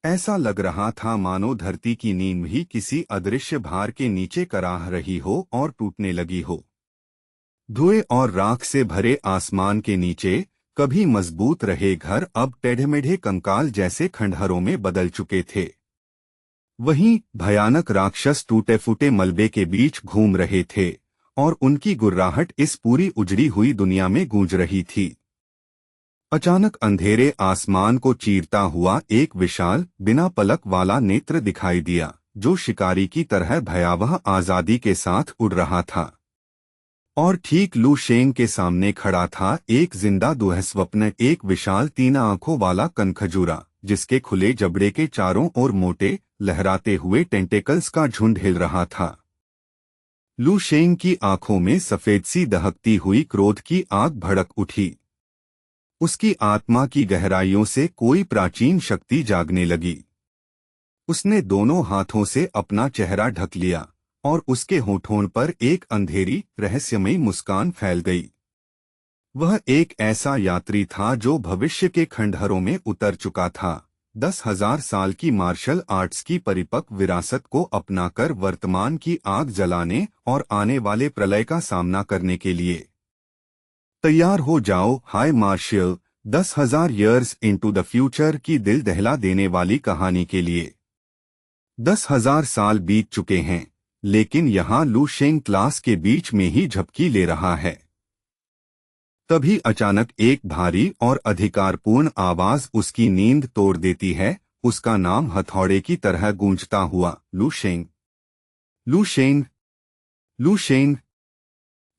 ऐसा लग रहा था मानो धरती की नींव ही किसी अदृश्य भार के नीचे कराह रही हो और टूटने लगी हो। धुएं और राख से भरे आसमान के नीचे कभी मजबूत रहे घर अब टेढ़े-मेढ़े कंकाल जैसे खंडहरों में बदल चुके थे। वहीं भयानक राक्षस टूटे फूटे मलबे के बीच घूम रहे थे और उनकी गुर्राहट इस पूरी उजड़ी हुई दुनिया में गूंज रही थी। अचानक अंधेरे आसमान को चीरता हुआ एक विशाल बिना पलक वाला नेत्र दिखाई दिया, जो शिकारी की तरह भयावह आजादी के साथ उड़ रहा था। और ठीक लू शेंग के सामने खड़ा था एक जिंदा दुःस्वप्न, एक विशाल 3 आंखों वाला कनखजूरा, जिसके खुले जबड़े के चारों ओर मोटे लहराते हुए टेंटेकल्स का झुंड हिल रहा था। लू शेंग की आंखों में सफेद सी दहकती हुई क्रोध की आग भड़क उठी। उसकी आत्मा की गहराइयों से कोई प्राचीन शक्ति जागने लगी। उसने दोनों हाथों से अपना चेहरा ढक लिया और उसके होठों पर एक अंधेरी रहस्यमयी मुस्कान फैल गई। वह एक ऐसा यात्री था जो भविष्य के खंडहरों में उतर चुका था, 10,000 साल की मार्शल आर्ट्स की परिपक्व विरासत को अपनाकर वर्तमान की आग जलाने और आने वाले प्रलय का सामना करने के लिए। तैयार हो जाओ high marshal, 10,000 years into the future की दिल दहला देने वाली कहानी के लिए। 10,000 साल बीत चुके हैं, लेकिन यहाँ लू शेंग क्लास के बीच में ही झपकी ले रहा है। तभी अचानक एक भारी और अधिकारपूर्ण आवाज उसकी नींद तोड़ देती है। उसका नाम हथौड़े की तरह गूंजता हुआ, लू शेंग, लू शेंग, लू शेंग।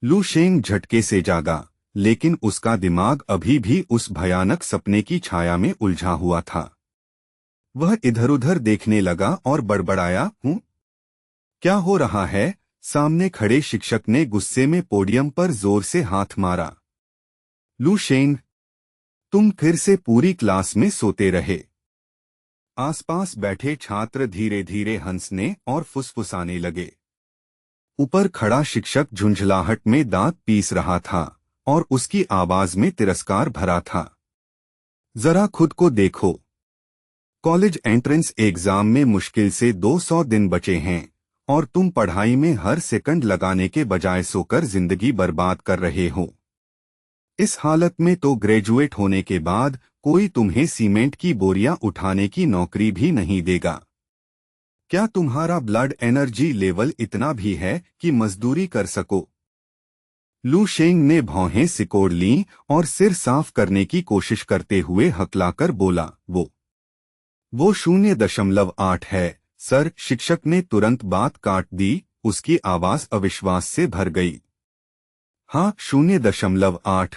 लू शेंग झटके से जागा, लेकिन उसका दिमाग अभी भी उस भयानक सपने की छाया में उलझा हुआ था। वह इधर-उधर देखने लगा और बड़बड़ाया, हूँ? क्या हो रहा है? सामने खड़े शिक्षक ने गुस्से में पोडियम पर जोर से हाथ मारा। लू शेंग, तुम फिर से पूरी क्लास में सोते रहे। आसपास बैठे छात्र धीरे धीरे हंसने और फुसफुसाने लगे। ऊपर खड़ा शिक्षक झुंझलाहट में दांत पीस रहा था और उसकी आवाज में तिरस्कार भरा था। जरा खुद को देखो। कॉलेज एंट्रेंस एग्जाम में मुश्किल से 200 दिन बचे हैं और तुम पढ़ाई में हर सेकंड लगाने के बजाय सोकर जिंदगी बर्बाद कर रहे हो। इस हालत में तो ग्रेजुएट होने के बाद कोई तुम्हें सीमेंट की बोरियां उठाने की नौकरी भी नहीं देगा। क्या तुम्हारा ब्लड एनर्जी लेवल इतना भी है कि मजदूरी कर सको? लू शेंग ने भौहें सिकोड़ लीं और सिर साफ करने की कोशिश करते हुए हकलाकर बोला, वो 0.8 है सर। शिक्षक ने तुरंत बात काट दी, उसकी आवाज अविश्वास से भर गई। हाँ, 0.8।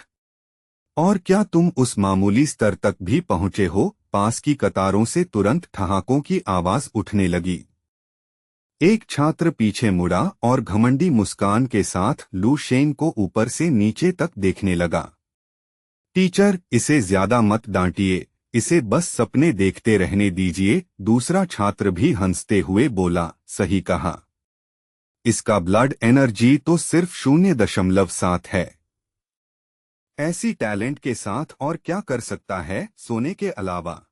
और क्या तुम उस मामूली स्तर तक भी पहुंचे हो? पास की कतारों से तुरंत ठहाकों की आवाज उठने लगी। एक छात्र पीछे मुड़ा और घमंडी मुस्कान के साथ लू शेंग को ऊपर से नीचे तक देखने लगा। टीचर, इसे ज्यादा मत डांटिए, इसे बस सपने देखते रहने दीजिए। दूसरा छात्र भी हंसते हुए बोला, सही कहा। इसका ब्लड एनर्जी तो सिर्फ 0.7 है। ऐसी टैलेंट के साथ और क्या कर सकता है सोने के अलावा?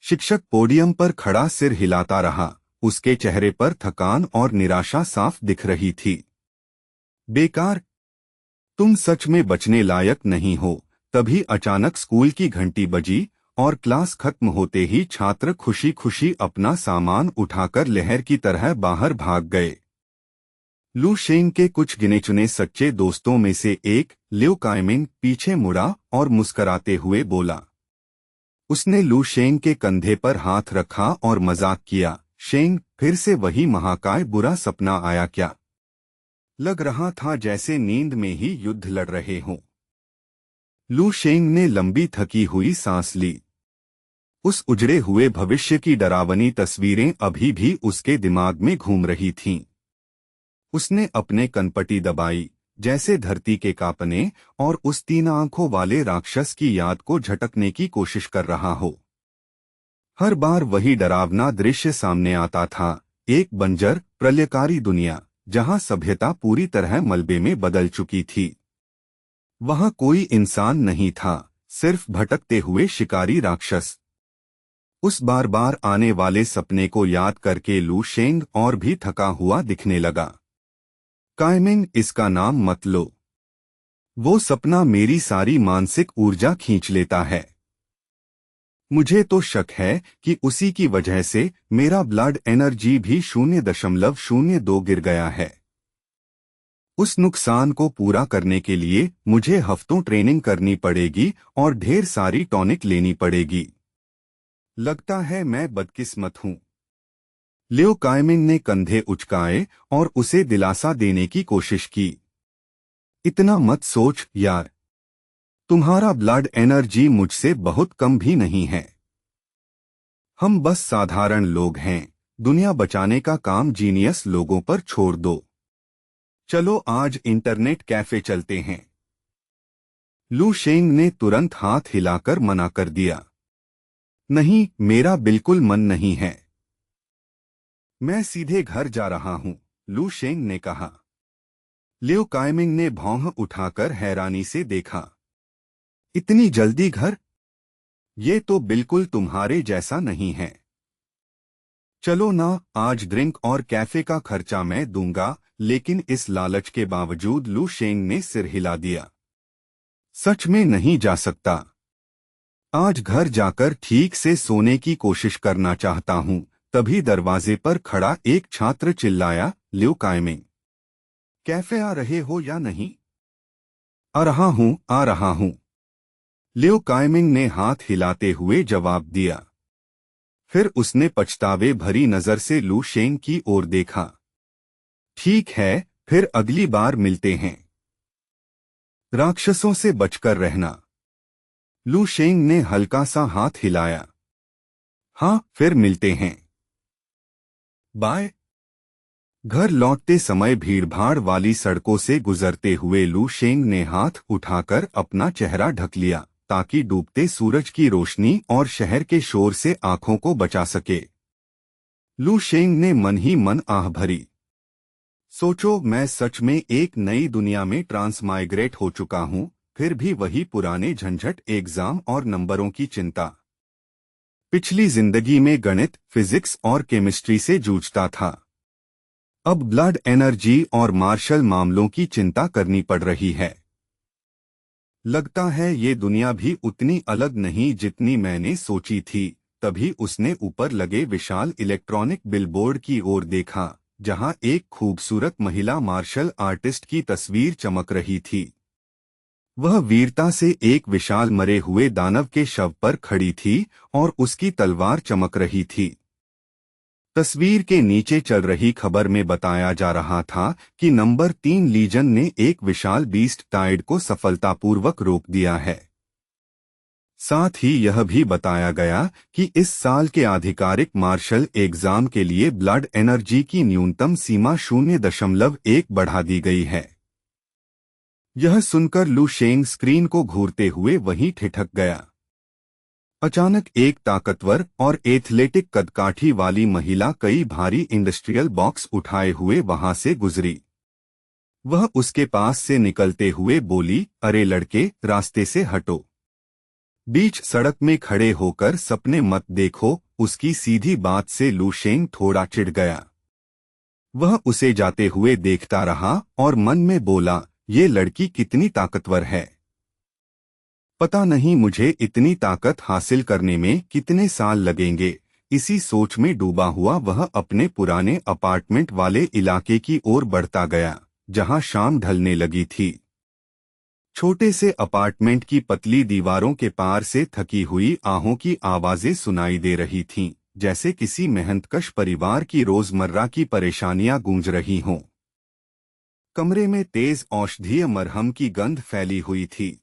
शिक्षक पोडियम पर खड़ा सिर हिलाता रहा। उसके चेहरे पर थकान और निराशा साफ दिख रही थी। बेकार, तुम सच में बचने लायक नहीं हो। तभी अचानक स्कूल की घंटी बजी और क्लास खत्म होते ही छात्र खुशी खुशी अपना सामान उठाकर लहर की तरह बाहर भाग गए। लू शेंग के कुछ गिने चुने सच्चे दोस्तों में से एक, लिउ काइमिंग, पीछे मुड़ा और मुस्कराते हुए बोला। उसने लू शेंग के कंधे पर हाथ रखा और मजाक किया, शेंग, फिर से वही महाकाय बुरा सपना आया क्या? लग रहा था जैसे नींद में ही युद्ध लड़ रहे हों। लू शेंग ने लंबी थकी हुई सांस ली। उस उजड़े हुए भविष्य की डरावनी तस्वीरें अभी भी उसके दिमाग में घूम रही थीं। उसने अपने कनपटी दबाई, जैसे धरती के कांपने और उस 3 आंखों वाले राक्षस की याद को झटकने की कोशिश कर रहा हो। हर बार वही डरावना दृश्य सामने आता था, एक बंजर प्रलयकारी दुनिया जहां सभ्यता पूरी तरह मलबे में बदल चुकी थी। वहां कोई इंसान नहीं था, सिर्फ भटकते हुए शिकारी राक्षस। उस बार बार आने वाले सपने को याद करके लू शेंग और भी थका हुआ दिखने लगा। काइमिंग, इसका नाम मत लो। वो सपना मेरी सारी मानसिक ऊर्जा खींच लेता है। मुझे तो शक है कि उसी की वजह से मेरा ब्लड एनर्जी भी 0.02 गिर गया है। उस नुकसान को पूरा करने के लिए मुझे हफ्तों ट्रेनिंग करनी पड़ेगी और ढेर सारी टॉनिक लेनी पड़ेगी। लगता है मैं बदकिस्मत हूं। लियो काइमिंग ने कंधे उचकाए और उसे दिलासा देने की कोशिश की। इतना मत सोच यार, तुम्हारा ब्लड एनर्जी मुझसे बहुत कम भी नहीं है। हम बस साधारण लोग हैं। दुनिया बचाने का काम जीनियस लोगों पर छोड़ दो। चलो आज इंटरनेट कैफे चलते हैं। लू शेंग ने तुरंत हाथ हिलाकर मना कर दिया। नहीं, मेरा बिल्कुल मन नहीं है। मैं सीधे घर जा रहा हूं, लू शेंग ने कहा। लियो काइमिंग ने भौं उठाकर हैरानी से देखा। इतनी जल्दी घर? ये तो बिल्कुल तुम्हारे जैसा नहीं है। चलो ना, आज ड्रिंक और कैफे का खर्चा मैं दूंगा। लेकिन इस लालच के बावजूद लू शेंग ने सिर हिला दिया। सच में नहीं जा सकता। आज घर जाकर ठीक से सोने की कोशिश करना चाहता हूं। तभी दरवाजे पर खड़ा एक छात्र चिल्लाया, लियो काइमिंग, कैफे आ रहे हो या नहीं? आ रहा हूं, आ रहा हूं, लियो काइमिंग ने हाथ हिलाते हुए जवाब दिया। फिर उसने पछतावे भरी नजर से लू शेंग की ओर देखा। ठीक है, फिर अगली बार मिलते हैं। राक्षसों से बचकर रहना। लू शेंग ने हल्का सा हाथ हिलाया। हाँ, फिर मिलते हैं। बाय। घर लौटते समय भीड़भाड़ वाली सड़कों से गुजरते हुए लू शेंग ने हाथ उठाकर अपना चेहरा ढक लिया ताकि डूबते सूरज की रोशनी और शहर के शोर से आंखों को बचा सके। लू शेंग ने मन ही मन आह भरी। सोचो, मैं सच में एक नई दुनिया में ट्रांसमाइग्रेट हो चुका हूं, फिर भी वही पुराने झंझट, एग्जाम और नंबरों की चिंता। पिछली जिंदगी में गणित, फिजिक्स और केमिस्ट्री से जूझता था। अब ब्लड एनर्जी और मार्शल मामलों की चिंता करनी पड़ रही है। लगता है ये दुनिया भी उतनी अलग नहीं जितनी मैंने सोची थी। तभी उसने ऊपर लगे विशाल इलेक्ट्रॉनिक बिलबोर्ड की ओर देखा, जहां एक खूबसूरत महिला मार्शल आर्टिस्ट की तस्वीर चमक रही थी। वह वीरता से एक विशाल मरे हुए दानव के शव पर खड़ी थी और उसकी तलवार चमक रही थी। तस्वीर के नीचे चल रही खबर में बताया जा रहा था कि नंबर 3 लीजन ने एक विशाल बीस्ट टाइड को सफलतापूर्वक रोक दिया है। साथ ही यह भी बताया गया कि इस साल के आधिकारिक मार्शल एग्जाम के लिए ब्लड एनर्जी की न्यूनतम सीमा 0.1 बढ़ा दी गई है। यह सुनकर लू शेंग स्क्रीन को घूरते हुए वहीं ठिठक गया। अचानक एक ताकतवर और एथलेटिक कदकाठी वाली महिला कई भारी इंडस्ट्रियल बॉक्स उठाए हुए वहां से गुजरी। वह उसके पास से निकलते हुए बोली, अरे लड़के, रास्ते से हटो। बीच सड़क में खड़े होकर सपने मत देखो। उसकी सीधी बात से लू शेंग थोड़ा चिढ़ गया। वह उसे जाते हुए देखता रहा और मन में बोला, ये लड़की कितनी ताकतवर है। पता नहीं मुझे इतनी ताकत हासिल करने में कितने साल लगेंगे। इसी सोच में डूबा हुआ वह अपने पुराने अपार्टमेंट वाले इलाके की ओर बढ़ता गया, जहां शाम ढलने लगी थी। छोटे से अपार्टमेंट की पतली दीवारों के पार से थकी हुई आहों की आवाजें सुनाई दे रही थीं, जैसे किसी मेहनतकश परिवार की रोजमर्रा की परेशानियां गूंज रही हों। कमरे में तेज औषधीय मरहम की गंध फैली हुई थी।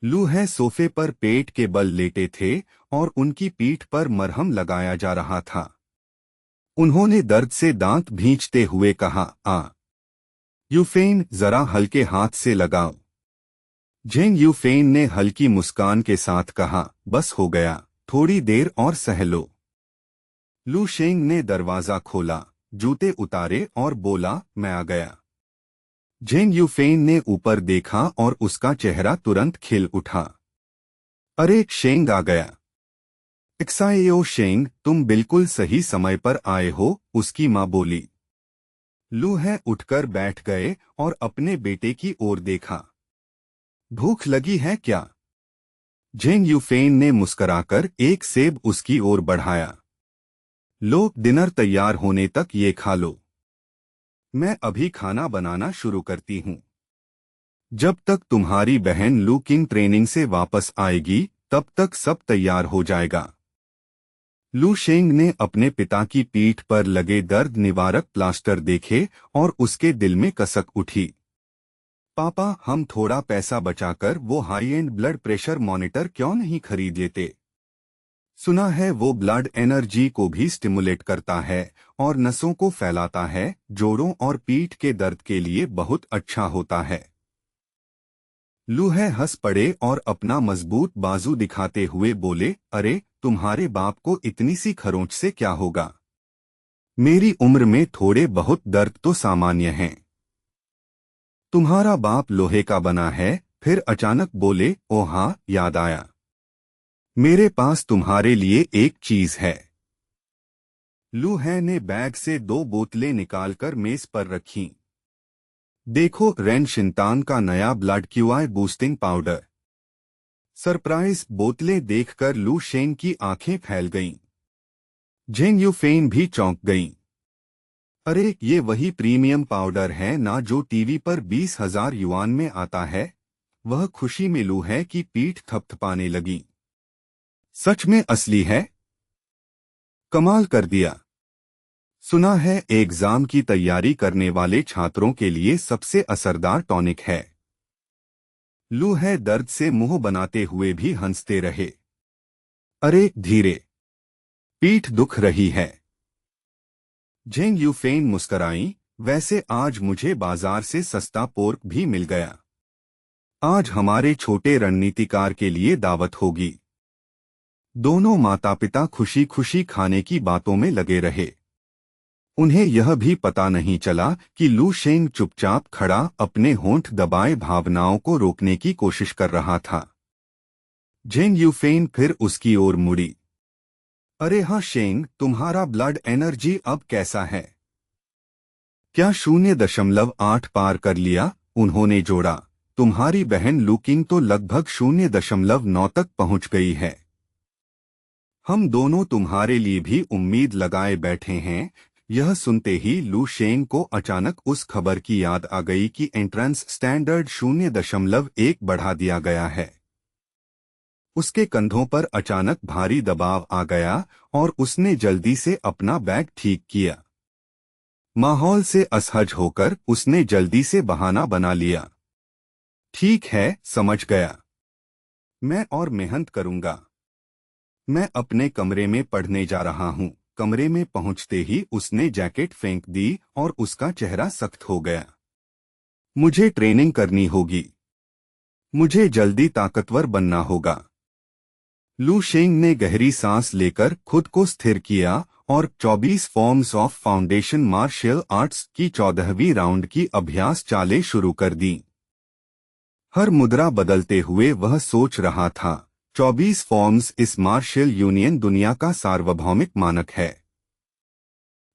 लू है सोफे पर पेट के बल लेटे थे और उनकी पीठ पर मरहम लगाया जा रहा था। उन्होंने दर्द से दांत भींचते हुए कहा, यूफेन, जरा हल्के हाथ से लगाओ। झेंग यूफेन ने हल्की मुस्कान के साथ कहा, बस हो गया, थोड़ी देर और सह लो। लू शेंग ने दरवाजा खोला, जूते उतारे और बोला, मैं आ गया। झेंग यूफेन ने ऊपर देखा और उसका चेहरा तुरंत खिल उठा। अरे, शेंग आ गया। एक्साएओ शेंग, तुम बिल्कुल सही समय पर आए हो, उसकी माँ बोली। लू है उठकर बैठ गए और अपने बेटे की ओर देखा। भूख लगी है क्या? जेंग यूफेन ने मुस्कराकर एक सेब उसकी ओर बढ़ाया। लो, डिनर तैयार होने तक ये खा लो। मैं अभी खाना बनाना शुरू करती हूँ। जब तक तुम्हारी बहन लू किंग ट्रेनिंग से वापस आएगी, तब तक सब तैयार हो जाएगा। लू शेंग ने अपने पिता की पीठ पर लगे दर्द निवारक प्लास्टर देखे और उसके दिल में कसक उठी। पापा, हम थोड़ा पैसा बचाकर वो high and blood pressure monitor क्यों नहीं खरीद लेते? सुना है वो ब्लड एनर्जी को भी स्टिमुलेट करता है और नसों को फैलाता है, जोड़ों और पीठ के दर्द के लिए बहुत अच्छा होता है। लूहे हंस पड़े और अपना मजबूत बाजू दिखाते हुए बोले, अरे, तुम्हारे बाप को इतनी सी खरोंच से क्या होगा? मेरी उम्र में थोड़े बहुत दर्द तो सामान्य हैं। तुम्हारा बाप लोहे का बना है। फिर अचानक बोले, ओ हाँ, याद आया। मेरे पास तुम्हारे लिए एक चीज है। लूहे ने बैग से 2 बोतलें निकालकर मेज पर रखीं। देखो, रेन शिंतान का नया blood QI boosting powder. Surprise बोतलें देखकर लू शेंग की आंखें फैल गईं। जेंग यूफेन भी चौंक गईं। अरे, ये वही प्रीमियम पाउडर है ना जो टीवी पर 20,000 युआन में आता है? वह खुशी में लू है कि पीठ थपथपाने लगी। सच में असली है? कमाल कर दिया। सुना है एग्जाम की तैयारी करने वाले छात्रों के लिए सबसे असरदार टॉनिक है। लू है दर्द से मुंह बनाते हुए भी हंसते रहे। अरे, धीरे, पीठ दुख रही है। जेंग यूफेन मुस्कराई, वैसे आज मुझे बाजार से सस्ता पोर्क भी मिल गया। आज हमारे छोटे रणनीतिकार के लिए दावत होगी। दोनों माता पिता खुशी खुशी खाने की बातों में लगे रहे। उन्हें यह भी पता नहीं चला कि लू शेंग चुपचाप खड़ा अपने होंठ दबाए भावनाओं को रोकने की कोशिश कर रहा था। जेंग यूफेन फिर उसकी ओर मुड़ी। अरे हाँ शेंग, तुम्हारा ब्लड एनर्जी अब कैसा है? क्या 0.8 पार कर लिया? उन्होंने जोड़ा। तुम्हारी बहन लूकिंग तो लगभग 0.9 तक पहुंच गई है। हम दोनों तुम्हारे लिए भी उम्मीद लगाए बैठे हैं। यह सुनते ही लू शेंग को अचानक उस खबर की याद आ गई कि एंट्रेंस स्टैंडर्ड 0.1 बढ़ा दिया गया है। उसके कंधों पर अचानक भारी दबाव आ गया और उसने जल्दी से अपना बैग ठीक किया। माहौल से असहज होकर उसने जल्दी से बहाना बना लिया। ठीक है, समझ गया। मैं और मेहनत करूंगा। मैं अपने कमरे में पढ़ने जा रहा हूँ। कमरे में पहुंचते ही उसने जैकेट फेंक दी और उसका चेहरा सख्त हो गया। मुझे ट्रेनिंग करनी होगी। मुझे जल्दी ताकतवर बनना होगा। लू शेंग ने गहरी सांस लेकर खुद को स्थिर किया और 24 forms of foundation martial arts की 14वीं राउंड की अभ्यास चालें शुरू कर दी। हर मुद्रा बदलते हुए वह सोच रहा था, 24 फॉर्म्स इस मार्शल यूनियन दुनिया का सार्वभौमिक मानक है।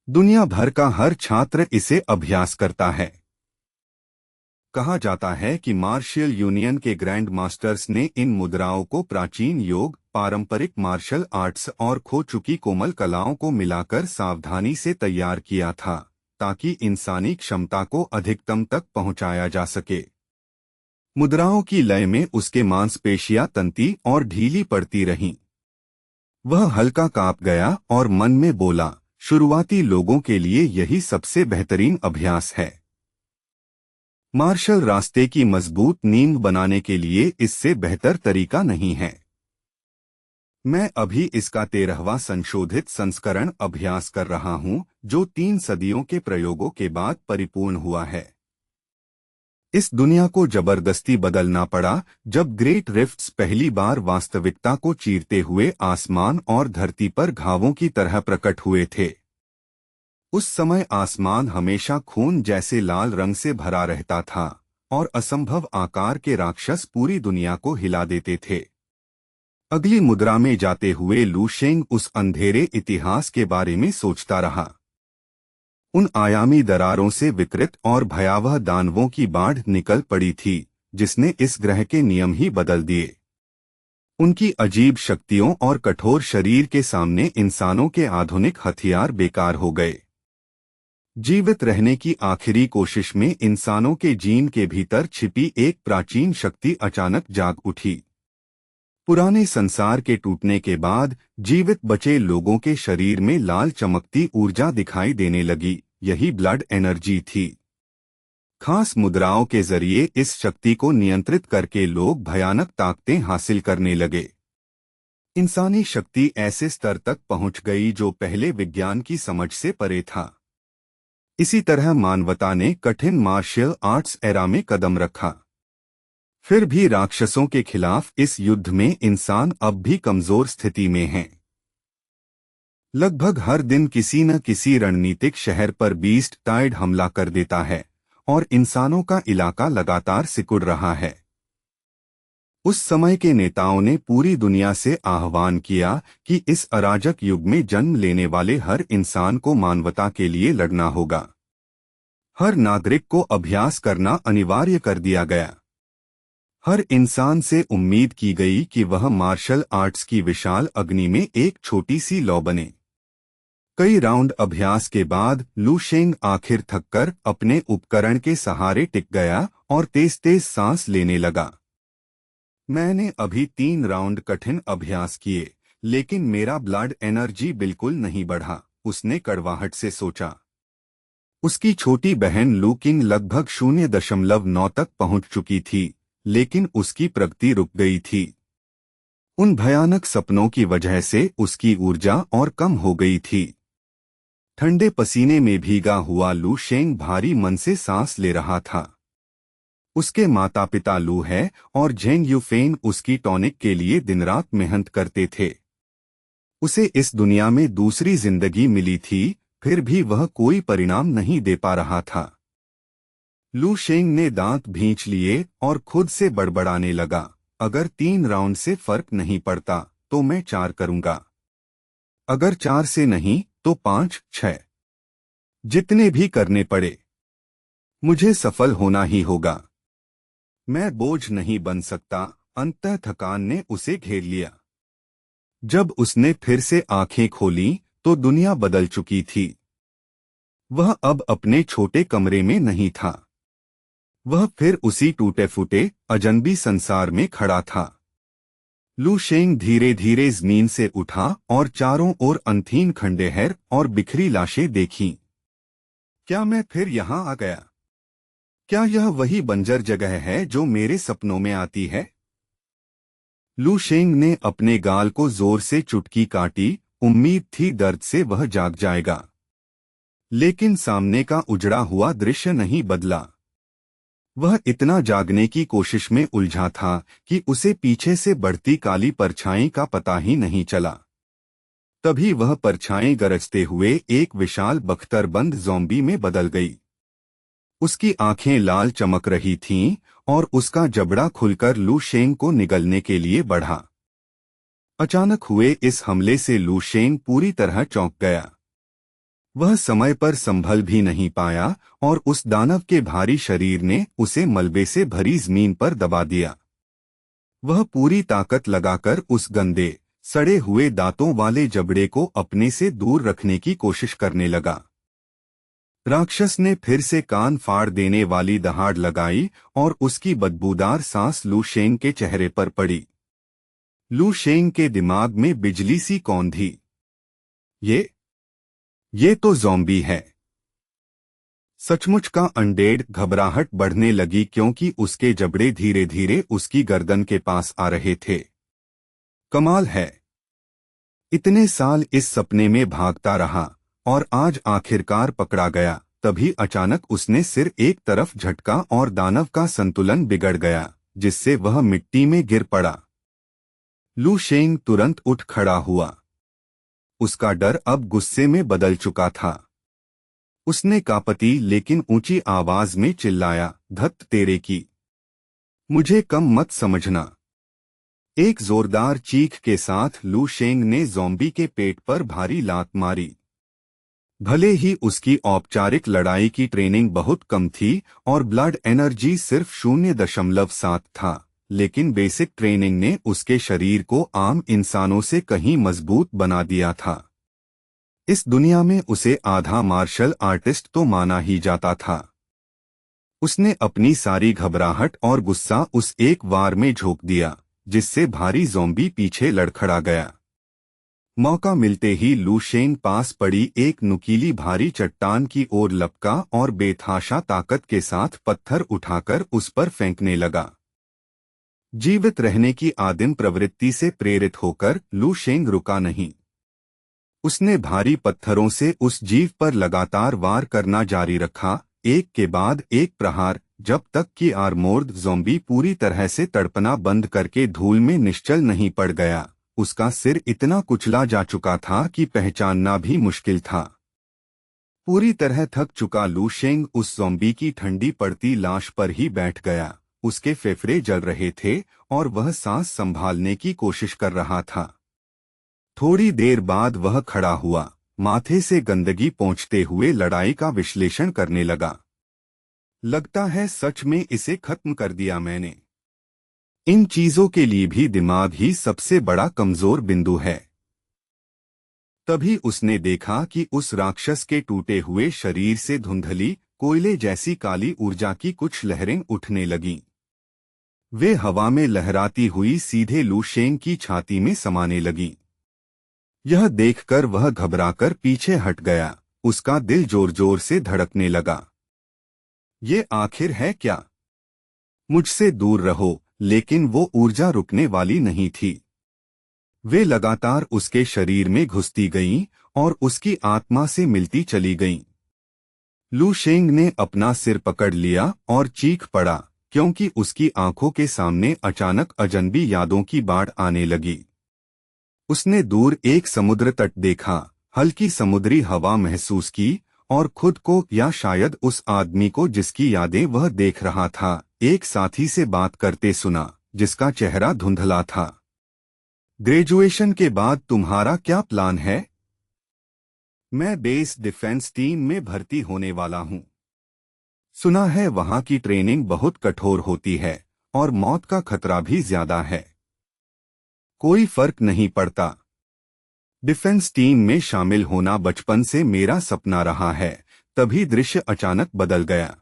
दुनिया भर का हर छात्र इसे अभ्यास करता है। कहा जाता है कि मार्शल यूनियन के ग्रैंड मास्टर्स ने इन मुद्राओं को प्राचीन योग, पारंपरिक मार्शल आर्ट्स और खो चुकी कोमल कलाओं को मिलाकर सावधानी से तैयार किया था, ताकि इंसानी क्षमता को अधिकतम तक पहुंचाया जा सके। मुद्राओं की लय में उसके मांसपेशियां तंती और ढीली पड़ती रहीं। वह हल्का कांप गया और मन में बोला, शुरुआती लोगों के लिए यही सबसे बेहतरीन अभ्यास है। मार्शल रास्ते की मजबूत नींव बनाने के लिए इससे बेहतर तरीका नहीं है। मैं अभी इसका 13वां संशोधित संस्करण अभ्यास कर रहा हूं, जो 3 सदियों के प्रयोगों के बाद परिपूर्ण हुआ है। इस दुनिया को जबरदस्ती बदलना पड़ा जब ग्रेट रिफ्ट्स पहली बार वास्तविकता को चीरते हुए आसमान और धरती पर घावों की तरह प्रकट हुए थे। उस समय आसमान हमेशा खून जैसे लाल रंग से भरा रहता था और असंभव आकार के राक्षस पूरी दुनिया को हिला देते थे। अगली मुद्रा में जाते हुए लू शेंग उस अंधेरे इतिहास के बारे में सोचता रहा। उन आयामी दरारों से विकृत और भयावह दानवों की बाढ़ निकल पड़ी थी जिसने इस ग्रह के नियम ही बदल दिए। उनकी अजीब शक्तियों और कठोर शरीर के सामने इंसानों के आधुनिक हथियार बेकार हो गए। जीवित रहने की आखिरी कोशिश में इंसानों के जीन के भीतर छिपी एक प्राचीन शक्ति अचानक जाग उठी। पुराने संसार के टूटने के बाद जीवित बचे लोगों के शरीर में लाल चमकती ऊर्जा दिखाई देने लगी। यही ब्लड एनर्जी थी। खास मुद्राओं के जरिए इस शक्ति को नियंत्रित करके लोग भयानक ताकतें हासिल करने लगे। इंसानी शक्ति ऐसे स्तर तक पहुंच गई जो पहले विज्ञान की समझ से परे था। इसी तरह मानवता ने कठिन मार्शल आर्ट्स एरा में कदम रखा। फिर भी राक्षसों के खिलाफ इस युद्ध में इंसान अब भी कमजोर स्थिति में हैं। लगभग हर दिन किसी न किसी रणनीतिक शहर पर बीस्ट टाइड हमला कर देता है और इंसानों का इलाका लगातार सिकुड़ रहा है। उस समय के नेताओं ने पूरी दुनिया से आह्वान किया कि इस अराजक युग में जन्म लेने वाले हर इंसान को मानवता के लिए लड़ना होगा। हर नागरिक को अभ्यास करना अनिवार्य कर दिया गया। हर इंसान से उम्मीद की गई कि वह मार्शल आर्ट्स की विशाल अग्नि में एक छोटी सी लौ बने। कई राउंड अभ्यास के बाद लू शेंग आखिर थककर अपने उपकरण के सहारे टिक गया और तेज तेज सांस लेने लगा। मैंने अभी 3 राउंड कठिन अभ्यास किए, लेकिन मेरा ब्लड एनर्जी बिल्कुल नहीं बढ़ा, उसने कड़वाहट से सोचा। उसकी छोटी बहन लू किंग लगभग 0.9 तक पहुंच चुकी थी, लेकिन उसकी प्रगति रुक गई थी। उन भयानक सपनों की वजह से उसकी ऊर्जा और कम हो गई थी। ठंडे पसीने में भीगा हुआ लू शेंग भारी मन से सांस ले रहा था। उसके माता पिता लू है और जेंग यूफेन उसकी टॉनिक के लिए दिन रात मेहनत करते थे। उसे इस दुनिया में दूसरी जिंदगी मिली थी, फिर भी वह कोई परिणाम नहीं दे पा रहा था। लू शेंग ने दांत भींच लिए और खुद से बड़बड़ाने लगा, अगर 3 राउंड से फर्क नहीं पड़ता तो मैं 4 करूंगा। अगर 4 से नहीं तो 5, 6, जितने भी करने पड़े, मुझे सफल होना ही होगा। मैं बोझ नहीं बन सकता। अंततः थकान ने उसे घेर लिया। जब उसने फिर से आंखें खोलीं तो दुनिया बदल चुकी थी। वह अब अपने छोटे कमरे में नहीं था। वह फिर उसी टूटे फूटे अजनबी संसार में खड़ा था। लू शेंग धीरे धीरे जमीन से उठा और चारों ओर अनथीन खंडहर और बिखरी लाशें देखीं। क्या मैं फिर यहां आ गया? क्या यह वही बंजर जगह है जो मेरे सपनों में आती है? लू शेंग ने अपने गाल को जोर से चुटकी काटी। उम्मीद थी दर्द से वह जाग जाएगा, लेकिन सामने का उजड़ा हुआ दृश्य नहीं बदला। वह इतना जागने की कोशिश में उलझा था कि उसे पीछे से बढ़ती काली परछाई का पता ही नहीं चला। तभी वह परछाई गरजते हुए एक विशाल बख्तरबंद ज़ॉम्बी में बदल गई। उसकी आंखें लाल चमक रही थीं और उसका जबड़ा खुलकर लू शेंग को निगलने के लिए बढ़ा। अचानक हुए इस हमले से लू शेंग पूरी तरह चौंक गया। वह समय पर संभल भी नहीं पाया और उस दानव के भारी शरीर ने उसे मलबे से भरी जमीन पर दबा दिया। वह पूरी ताकत लगाकर उस गंदे, सड़े हुए दांतों वाले जबड़े को अपने से दूर रखने की कोशिश करने लगा। राक्षस ने फिर से कान फाड़ देने वाली दहाड़ लगाई और उसकी बदबूदार सांस लू शेंग के चेहरे पर पड़ी। लू शेंग के दिमाग में बिजली सी कौंधी। ये तो ज़ॉम्बी है। सचमुच का अनडेड। घबराहट बढ़ने लगी क्योंकि उसके जबड़े धीरे धीरे उसकी गर्दन के पास आ रहे थे। कमाल है, इतने साल इस सपने में भागता रहा और आज आखिरकार पकड़ा गया। तभी अचानक उसने सिर एक तरफ झटका और दानव का संतुलन बिगड़ गया, जिससे वह मिट्टी में गिर पड़ा। लू शेंग तुरंत उठ खड़ा हुआ। उसका डर अब गुस्से में बदल चुका था। उसने कांपती लेकिन ऊंची आवाज में चिल्लाया, धत तेरे की, मुझे कम मत समझना। एक जोरदार चीख के साथ लू शेंग ने ज़ॉम्बी के पेट पर भारी लात मारी। भले ही उसकी औपचारिक लड़ाई की ट्रेनिंग बहुत कम थी और ब्लड एनर्जी सिर्फ 0.7 था, लेकिन बेसिक ट्रेनिंग ने उसके शरीर को आम इंसानों से कहीं मजबूत बना दिया था। इस दुनिया में उसे आधा मार्शल आर्टिस्ट तो माना ही जाता था। उसने अपनी सारी घबराहट और गुस्सा उस एक वार में झोंक दिया, जिससे भारी ज़ॉम्बी पीछे लड़खड़ा गया। मौका मिलते ही लू शेंग पास पड़ी एक नुकीली भारी चट्टान की ओर लपका और बेतहाशा ताकत के साथ पत्थर उठाकर उस पर फेंकने लगा। जीवित रहने की आदिम प्रवृत्ति से प्रेरित होकर लू शेंग रुका नहीं। उसने भारी पत्थरों से उस जीव पर लगातार वार करना जारी रखा, एक के बाद एक प्रहार, जब तक कि आर्मोर्ड ज़ॉम्बी पूरी तरह से तड़पना बंद करके धूल में निश्चल नहीं पड़ गया। उसका सिर इतना कुचला जा चुका था कि पहचानना भी मुश्किल था। पूरी तरह थक चुका लू शेंग उस ज़ॉम्बी की ठंडी पड़ती लाश पर ही बैठ गया। उसके फेफड़े जल रहे थे और वह सांस संभालने की कोशिश कर रहा था। थोड़ी देर बाद वह खड़ा हुआ, माथे से गंदगी पोंछते हुए लड़ाई का विश्लेषण करने लगा। लगता है सच में इसे खत्म कर दिया मैंने। इन चीजों के लिए भी दिमाग ही सबसे बड़ा कमजोर बिंदु है। तभी उसने देखा कि उस राक्षस के टूटे हुए शरीर से धुंधली कोयले जैसी काली ऊर्जा की कुछ लहरें उठने लगीं। वे हवा में लहराती हुई सीधे लू शेंग की छाती में समाने लगीं। यह देखकर वह घबराकर पीछे हट गया। उसका दिल जोर जोर से धड़कने लगा। ये आखिर है क्या? मुझसे दूर रहो। लेकिन वो ऊर्जा रुकने वाली नहीं थी। वे लगातार उसके शरीर में घुसती गईं और उसकी आत्मा से मिलती चली गईं। लू शेंग ने अपना सिर पकड़ लिया और चीख पड़ा, क्योंकि उसकी आंखों के सामने अचानक अजनबी यादों की बाढ़ आने लगी। उसने दूर एक समुद्र तट देखा, हल्की समुद्री हवा महसूस की और खुद को या शायद उस आदमी को जिसकी यादें वह देख रहा था, एक साथी से बात करते सुना, जिसका चेहरा धुंधला था। ग्रेजुएशन के बाद तुम्हारा क्या प्लान है? मैं बेस डिफेंस टीम में भर्ती होने वाला हूं। सुना है वहां की ट्रेनिंग बहुत कठोर होती है और मौत का खतरा भी ज्यादा है। कोई फर्क नहीं पड़ता। डिफेंस टीम में शामिल होना बचपन से मेरा सपना रहा है। तभी दृश्य अचानक बदल गया।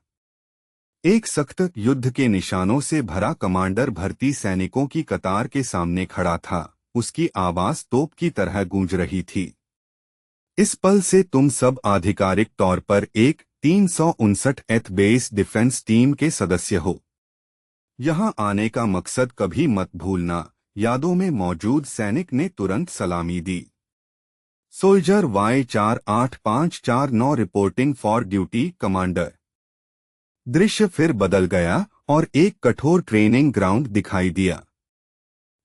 एक सख्त युद्ध के निशानों से भरा कमांडर भर्ती सैनिकों की कतार के सामने खड़ा था। उसकी आवाज तोप की तरह गूंज रही थी। इस पल से तुम सब आधिकारिक तौर पर एक 359th बेस डिफेंस टीम के सदस्य हो। यहां आने का मकसद कभी मत भूलना। यादों में मौजूद सैनिक ने तुरंत सलामी दी। Soldier Y48549 reporting for duty commander. दृश्य फिर बदल गया और एक कठोर ट्रेनिंग ग्राउंड दिखाई दिया।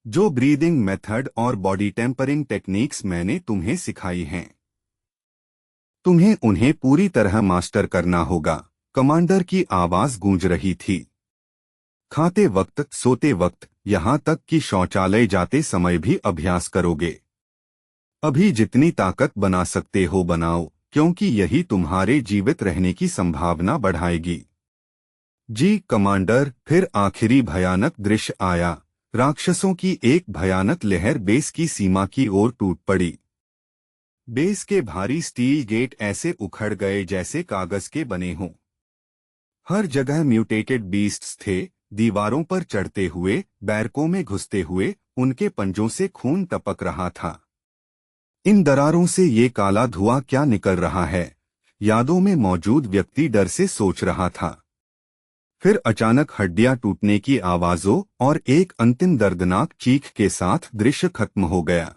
जो ब्रीदिंग मेथड और बॉडी टेम्परिंग टेक्निक्स मैंने तुम्हें सिखाई हैं, तुम्हें उन्हें पूरी तरह मास्टर करना होगा। कमांडर की आवाज गूंज रही थी। खाते वक्त, सोते वक्त, यहां तक कि शौचालय जाते समय भी अभ्यास करोगे। अभी जितनी ताकत बना सकते हो बनाओ, क्योंकि यही तुम्हारे जीवित रहने की संभावना बढ़ाएगी। जी कमांडर। फिर आखिरी भयानक दृश्य आया। राक्षसों की एक भयानक लहर बेस की सीमा की ओर टूट पड़ी। बेस के भारी स्टील गेट ऐसे उखड़ गए जैसे कागज के बने हों। हर जगह म्यूटेटेड बीस्ट्स थे, दीवारों पर चढ़ते हुए, बैरकों में घुसते हुए, उनके पंजों से खून टपक रहा था। इन दरारों से ये काला धुआं क्या निकल रहा है? यादों में मौजूद व्यक्ति डर से सोच रहा था। फिर अचानक हड्डियां टूटने की आवाजों और एक अंतिम दर्दनाक चीख के साथ दृश्य खत्म हो गया।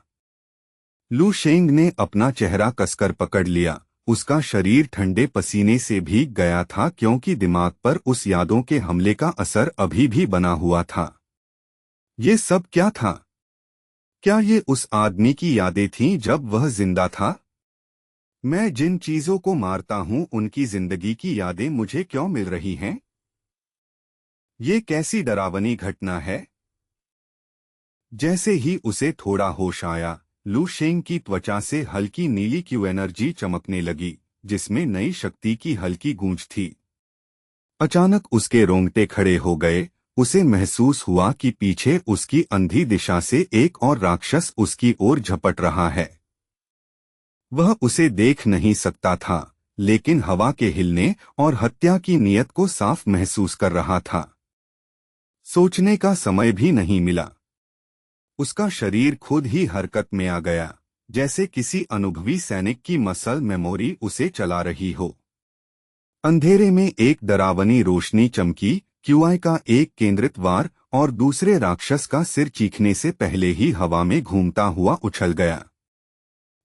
लू शेंग ने अपना चेहरा कसकर पकड़ लिया। उसका शरीर ठंडे पसीने से भीग गया था, क्योंकि दिमाग पर उस यादों के हमले का असर अभी भी बना हुआ था। ये सब क्या था? क्या ये उस आदमी की यादें थीं जब वह जिंदा था? मैं जिन चीजों को मारता हूं उनकी जिंदगी की यादें मुझे क्यों मिल रही हैं? ये कैसी डरावनी घटना है? जैसे ही उसे थोड़ा होश आया, लू शेंग की त्वचा से हल्की नीली क्यू एनर्जी चमकने लगी, जिसमें नई शक्ति की हल्की गूंज थी। अचानक उसके रोंगटे खड़े हो गए। उसे महसूस हुआ कि पीछे उसकी अंधी दिशा से एक और राक्षस उसकी ओर झपट रहा है। वह उसे देख नहीं सकता था, लेकिन हवा के हिलने और हत्या की नीयत को साफ महसूस कर रहा था। सोचने का समय भी नहीं मिला। उसका शरीर खुद ही हरकत में आ गया, जैसे किसी अनुभवी सैनिक की मसल मेमोरी उसे चला रही हो। अंधेरे में एक डरावनी रोशनी चमकी, क्यूआई का एक केंद्रित वार और दूसरे राक्षस का सिर चीखने से पहले ही हवा में घूमता हुआ उछल गया।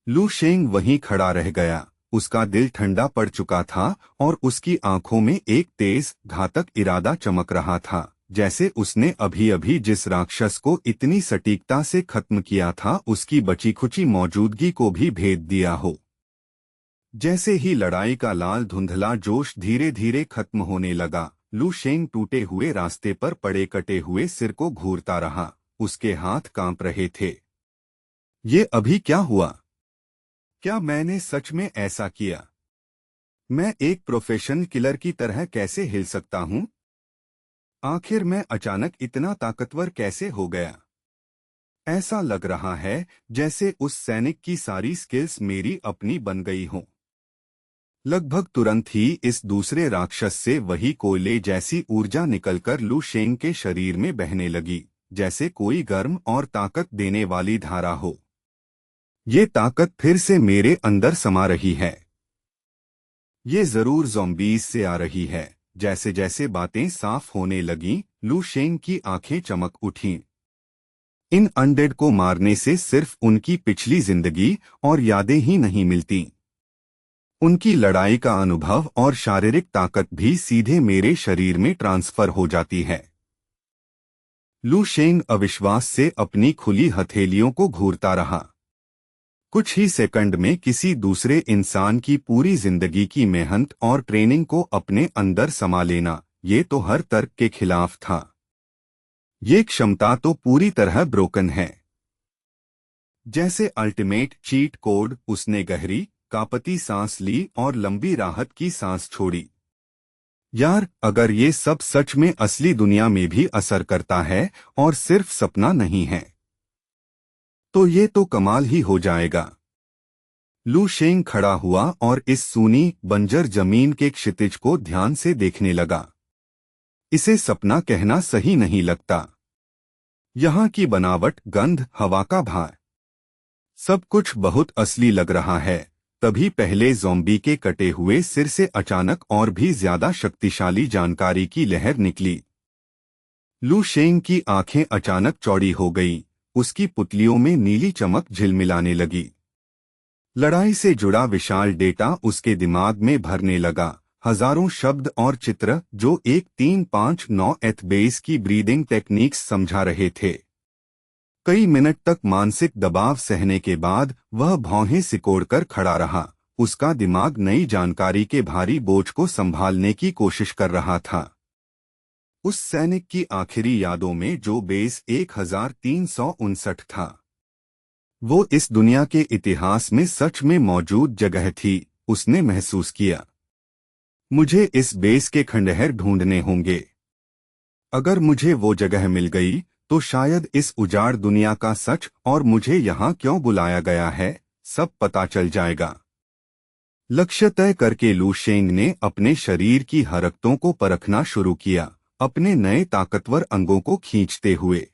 लू शेंग वहीं खड़ा रह गया। उसका दिल ठंडा पड़ चुका था और उसकी आंखों में एक तेज, घातक इरादा चमक रहा था, जैसे उसने अभी अभी जिस राक्षस को इतनी सटीकता से खत्म किया था उसकी बची खुची मौजूदगी को भी भेद दिया हो। जैसे ही लड़ाई का लाल धुंधला जोश धीरे धीरे खत्म होने लगा, लू शेंग टूटे हुए रास्ते पर पड़े कटे हुए सिर को घूरता रहा। उसके हाथ कांप रहे थे। ये अभी क्या हुआ? क्या मैंने सच में ऐसा किया? मैं एक प्रोफेशनल किलर की तरह कैसे हिल सकता हूं? आखिर मैं अचानक इतना ताकतवर कैसे हो गया? ऐसा लग रहा है जैसे उस सैनिक की सारी स्किल्स मेरी अपनी बन गई हों। लगभग तुरंत ही इस दूसरे राक्षस से वही कोयले जैसी ऊर्जा निकलकर लू शेंग के शरीर में बहने लगी, जैसे कोई गर्म और ताकत देने वाली धारा हो। ये ताकत फिर से मेरे अंदर समा रही है। ये जरूर ज़ॉम्बीज़ से आ रही है। जैसे जैसे बातें साफ होने लगीं, लू शेंग की आंखें चमक उठीं। इन अनडेड को मारने से सिर्फ उनकी पिछली जिंदगी और यादें ही नहीं मिलती। उनकी लड़ाई का अनुभव और शारीरिक ताकत भी सीधे मेरे शरीर में ट्रांसफर हो जाती है। लू शेंग अविश्वास से अपनी खुली हथेलियों को घूरता रहा। कुछ ही सेकंड में किसी दूसरे इंसान की पूरी जिंदगी की मेहनत और ट्रेनिंग को अपने अंदर समा लेना, ये तो हर तर्क के खिलाफ था। ये क्षमता तो पूरी तरह ब्रोकन है। जैसे अल्टीमेट चीट कोड। उसने गहरी, कांपती सांस ली और लंबी राहत की सांस छोड़ी। यार, अगर ये सब सच में असली दुनिया में भी असर करता है और सिर्फ सपना नहीं है, तो ये तो कमाल ही हो जाएगा। लू शेंग खड़ा हुआ और इस सूनी, बंजर जमीन के क्षितिज को ध्यान से देखने लगा। इसे सपना कहना सही नहीं लगता। यहाँ की बनावट, गंध, हवा का भार, सब कुछ बहुत असली लग रहा है। तभी पहले ज़ॉम्बी के कटे हुए सिर से अचानक और भी ज्यादा शक्तिशाली जानकारी की लहर निकली। लू शेंग की आंखें अचानक चौड़ी हो गईं। उसकी पुतलियों में नीली चमक झिलमिलाने लगी। लड़ाई से जुड़ा विशाल डेटा उसके दिमाग में भरने लगा। हजारों शब्द और चित्र जो एक 3-5-9 एथ बेस की ब्रीदिंग टेक्निक्स समझा रहे थे। कई मिनट तक मानसिक दबाव सहने के बाद वह भौहें सिकोड़कर खड़ा रहा। उसका दिमाग नई जानकारी के भारी बोझ को संभालने की कोशिश कर रहा था। उस सैनिक की आखिरी यादों में जो बेस 1359 था, वो इस दुनिया के इतिहास में सच में मौजूद जगह थी। उसने महसूस किया, मुझे इस बेस के खंडहर ढूंढने होंगे। अगर मुझे वो जगह मिल गई तो शायद इस उजाड़ दुनिया का सच और मुझे यहाँ क्यों बुलाया गया है, सब पता चल जाएगा। लक्ष्य तय करके लू शेंग ने अपने शरीर की हरकतों को परखना शुरू किया, अपने नए ताकतवर अंगों को खींचते हुए।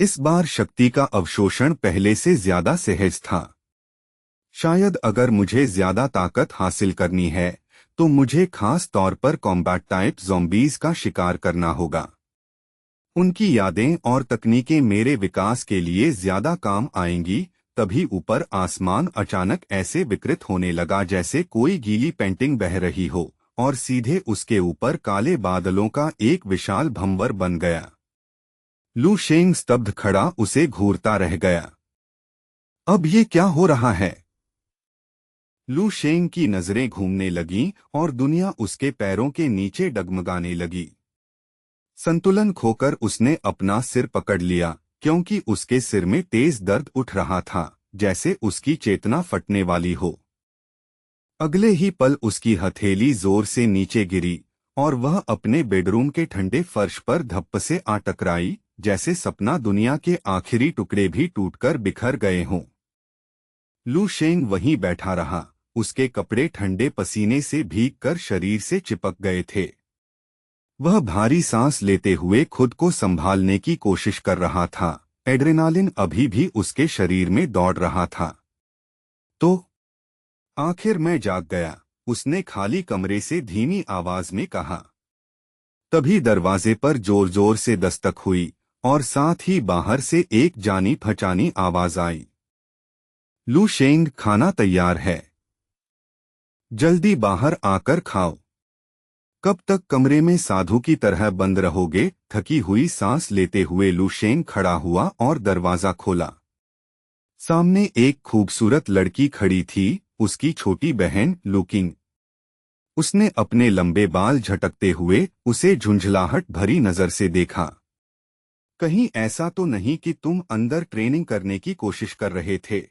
इस बार शक्ति का अवशोषण पहले से ज्यादा सहज था। शायद अगर मुझे ज्यादा ताकत हासिल करनी है तो मुझे खास तौर पर कॉम्बैट टाइप ज़ॉम्बीज़ का शिकार करना होगा। उनकी यादें और तकनीकें मेरे विकास के लिए ज्यादा काम आएंगी। तभी ऊपर आसमान अचानक ऐसे विकृत होने लगा जैसे कोई गीली पेंटिंग बह रही हो और सीधे उसके ऊपर काले बादलों का एक विशाल भंवर बन गया। लू शेंग स्तब्ध खड़ा उसे घूरता रह गया। अब ये क्या हो रहा है? लू शेंग की नजरें घूमने लगीं और दुनिया उसके पैरों के नीचे डगमगाने लगी। संतुलन खोकर उसने अपना सिर पकड़ लिया, क्योंकि उसके सिर में तेज दर्द उठ रहा था, जैसे उसकी चेतना फटने वाली हो। अगले ही पल उसकी हथेली जोर से नीचे गिरी और वह अपने बेडरूम के ठंडे फर्श पर धप्प से आ टकराई, जैसे सपना दुनिया के आखिरी टुकड़े भी टूटकर बिखर गए हों। लू शेंग वहीं बैठा रहा, उसके कपड़े ठंडे पसीने से भीगकर शरीर से चिपक गए थे। वह भारी सांस लेते हुए खुद को संभालने की कोशिश कर रहा था। एड्रेनालिन अभी भी उसके शरीर में दौड़ रहा था। तो आखिर मैं जाग गया, उसने खाली कमरे से धीमी आवाज में कहा। तभी दरवाजे पर जोर जोर से दस्तक हुई और साथ ही बाहर से एक जानी पहचानी आवाज आई। लू शेंग, खाना तैयार है, जल्दी बाहर आकर खाओ। कब तक कमरे में साधु की तरह बंद रहोगे? थकी हुई सांस लेते हुए लू शेंग खड़ा हुआ और दरवाजा खोला। सामने एक खूबसूरत लड़की खड़ी थी, उसकी छोटी बहन लू किंग। उसने अपने लंबे बाल झटकते हुए उसे झुंझलाहट भरी नजर से देखा। कहीं ऐसा तो नहीं कि तुम अंदर ट्रेनिंग करने की कोशिश कर रहे थे?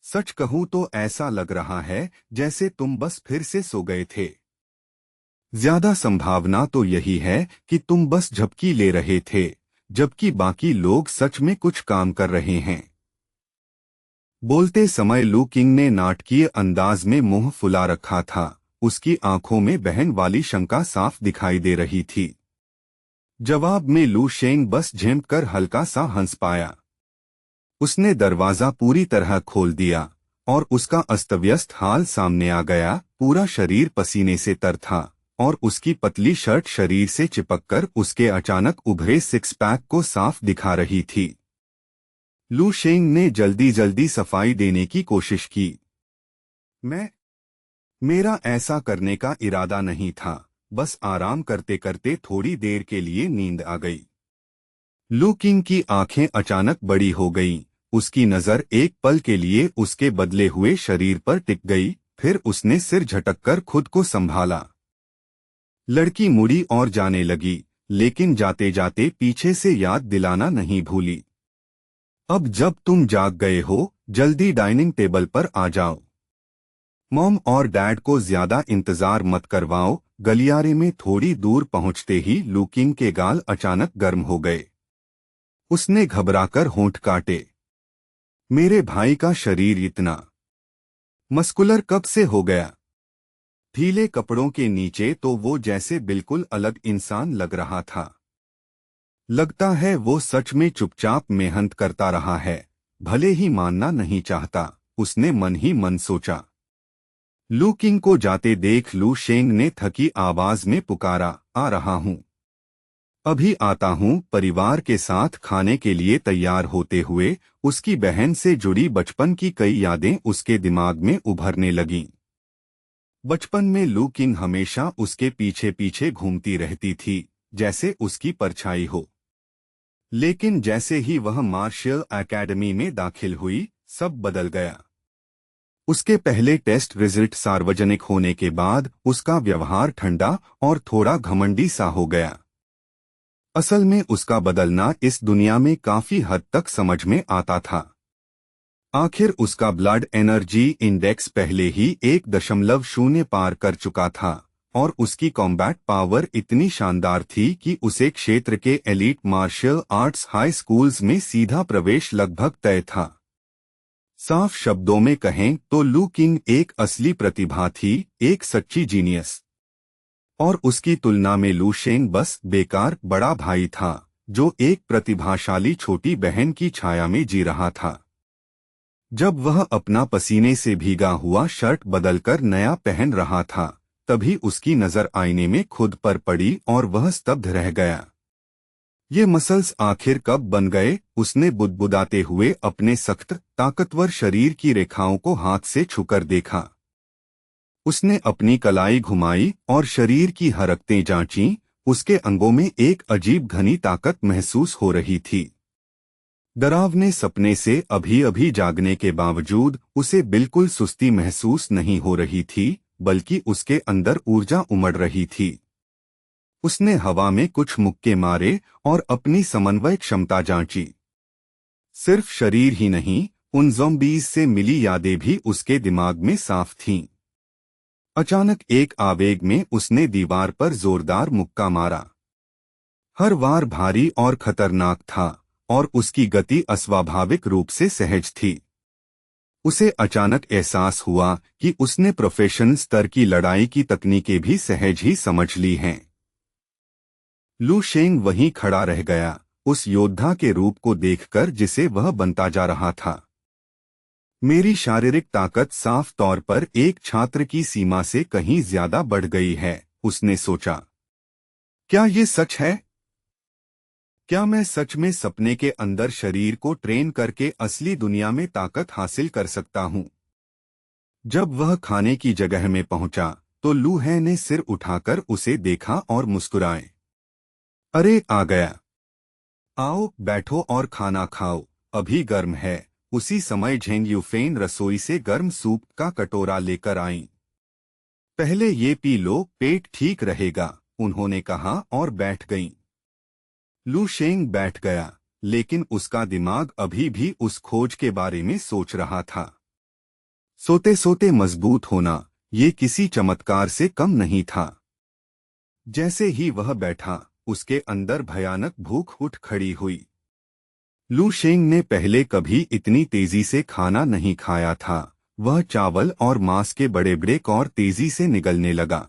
सच कहूं तो ऐसा लग रहा है जैसे तुम बस फिर से सो गए थे। ज्यादा संभावना तो यही है कि तुम बस झपकी ले रहे थे, जबकि बाकी लोग सच में कुछ काम कर रहे हैं। बोलते समय लू किंग ने नाटकीय अंदाज में मुंह फुला रखा था। उसकी आंखों में बहन वाली शंका साफ दिखाई दे रही थी। जवाब में लू शेंग बस झेंप कर हल्का सा हंस पाया। उसने दरवाजा पूरी तरह खोल दिया और उसका अस्तव्यस्त हाल सामने आ गया। पूरा शरीर पसीने से तर था और उसकी पतली शर्ट शरीर से चिपककर उसके अचानक उभरे सिक्स पैक को साफ दिखा रही थी। लू शेंग ने जल्दी जल्दी सफाई देने की कोशिश की। मेरा ऐसा करने का इरादा नहीं था, बस आराम करते करते थोड़ी देर के लिए नींद आ गई। लू किंग की आंखें अचानक बड़ी हो गईं। उसकी नजर एक पल के लिए उसके बदले हुए शरीर पर टिक गई, फिर उसने सिर झटककर खुद को संभाला। लड़की मुड़ी और जाने लगी, लेकिन जाते जाते पीछे से याद दिलाना नहीं भूली। अब जब तुम जाग गए हो, जल्दी डाइनिंग टेबल पर आ जाओ। मॉम और डैड को ज्यादा इंतजार मत करवाओ। गलियारे में थोड़ी दूर पहुंचते ही लू किंग के गाल अचानक गर्म हो गए। उसने घबराकर होंठ काटे। मेरे भाई का शरीर इतना मस्कुलर कब से हो गया? ढीले कपड़ों के नीचे तो वो जैसे बिल्कुल अलग इंसान लग रहा था। लगता है वो सच में चुपचाप मेहनत करता रहा है, भले ही मानना नहीं चाहता, उसने मन ही मन सोचा। लू किंग को जाते देख लू शेंग ने थकी आवाज में पुकारा, आ रहा हूं, अभी आता हूं। परिवार के साथ खाने के लिए तैयार होते हुए उसकी बहन से जुड़ी बचपन की कई यादें उसके दिमाग में उभरने लगीं। बचपन में लू किंग हमेशा उसके पीछे पीछे घूमती रहती थी, जैसे उसकी परछाई हो। लेकिन जैसे ही वह मार्शल एकेडमी में दाखिल हुई, सब बदल गया। उसके पहले टेस्ट रिजल्ट सार्वजनिक होने के बाद उसका व्यवहार ठंडा और थोड़ा घमंडी सा हो गया। असल में उसका बदलना इस दुनिया में काफी हद तक समझ में आता था। आखिर उसका ब्लड एनर्जी इंडेक्स पहले ही 1.0 पार कर चुका था और उसकी कॉम्बैट पावर इतनी शानदार थी कि उसे क्षेत्र के elite martial arts high schools में सीधा प्रवेश लगभग तय था। साफ शब्दों में कहें तो लू किंग एक असली प्रतिभा थी, एक सच्ची जीनियस। और उसकी तुलना में लू शेंग बस बेकार बड़ा भाई था, जो एक प्रतिभाशाली छोटी बहन की छाया में जी रहा था। जब वह अपना पसीने से भीगा हुआ शर्ट बदलकर नया पहन रहा था, तभी उसकी नजर आईने में खुद पर पड़ी और वह स्तब्ध रह गया। ये मसल्स आखिर कब बन गए? उसने बुदबुदाते हुए अपने सख्त ताकतवर शरीर की रेखाओं को हाथ से छूकर देखा। उसने अपनी कलाई घुमाई और शरीर की हरकतें जांचीं। उसके अंगों में एक अजीब घनी ताकत महसूस हो रही थी। डरावने सपने से अभी अभी जागने के बावजूद उसे बिल्कुल सुस्ती महसूस नहीं हो रही थी, बल्कि उसके अंदर ऊर्जा उमड़ रही थी। उसने हवा में कुछ मुक्के मारे और अपनी समन्वय क्षमता जांची। सिर्फ शरीर ही नहीं, उन ज़ॉम्बीज़ से मिली यादें भी उसके दिमाग में साफ थीं। अचानक एक आवेग में उसने दीवार पर जोरदार मुक्का मारा। हर वार भारी और खतरनाक था, और उसकी गति अस्वाभाविक रूप से सहज थी। उसे अचानक एहसास हुआ कि उसने प्रोफेशनल स्तर की लड़ाई की तकनीकें भी सहज ही समझ ली हैं। लू शेंग वहीं खड़ा रह गया, उस योद्धा के रूप को देखकर जिसे वह बनता जा रहा था। मेरी शारीरिक ताकत साफ तौर पर एक छात्र की सीमा से कहीं ज्यादा बढ़ गई है, उसने सोचा। क्या ये सच है? क्या मैं सच में सपने के अंदर शरीर को ट्रेन करके असली दुनिया में ताकत हासिल कर सकता हूं? जब वह खाने की जगह में पहुंचा, तो लू है ने सिर उठाकर उसे देखा और मुस्कुराए। अरे आ गया। आओ बैठो और खाना खाओ, अभी गर्म है। उसी समय झेंग यूफेन रसोई से गर्म सूप का कटोरा लेकर आईं। पहले ये पी लो, पेट ठीक रहेगा, उन्होंने कहा और बैठ गईं। लू शेंग बैठ गया, लेकिन उसका दिमाग अभी भी उस खोज के बारे में सोच रहा था। सोते सोते मजबूत होना, ये किसी चमत्कार से कम नहीं था। जैसे ही वह बैठा, उसके अंदर भयानक भूख उठ खड़ी हुई। लू शेंग ने पहले कभी इतनी तेजी से खाना नहीं खाया था। वह चावल और मांस के बड़े बड़े कौर तेजी से निगलने लगा।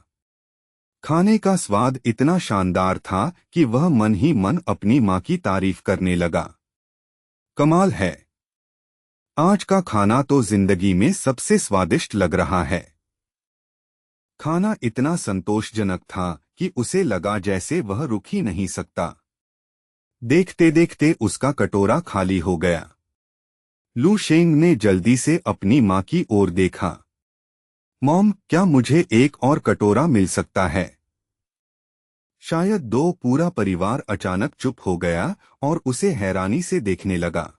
खाने का स्वाद इतना शानदार था कि वह मन ही मन अपनी माँ की तारीफ करने लगा। कमाल है, आज का खाना तो जिंदगी में सबसे स्वादिष्ट लग रहा है। खाना इतना संतोषजनक था कि उसे लगा जैसे वह रुक ही नहीं सकता। देखते देखते उसका कटोरा खाली हो गया। लू शेंग ने जल्दी से अपनी माँ की ओर देखा। मॉम, क्या मुझे एक और कटोरा मिल सकता है? शायद दो पूरा परिवार अचानक चुप हो गया और उसे हैरानी से देखने लगा।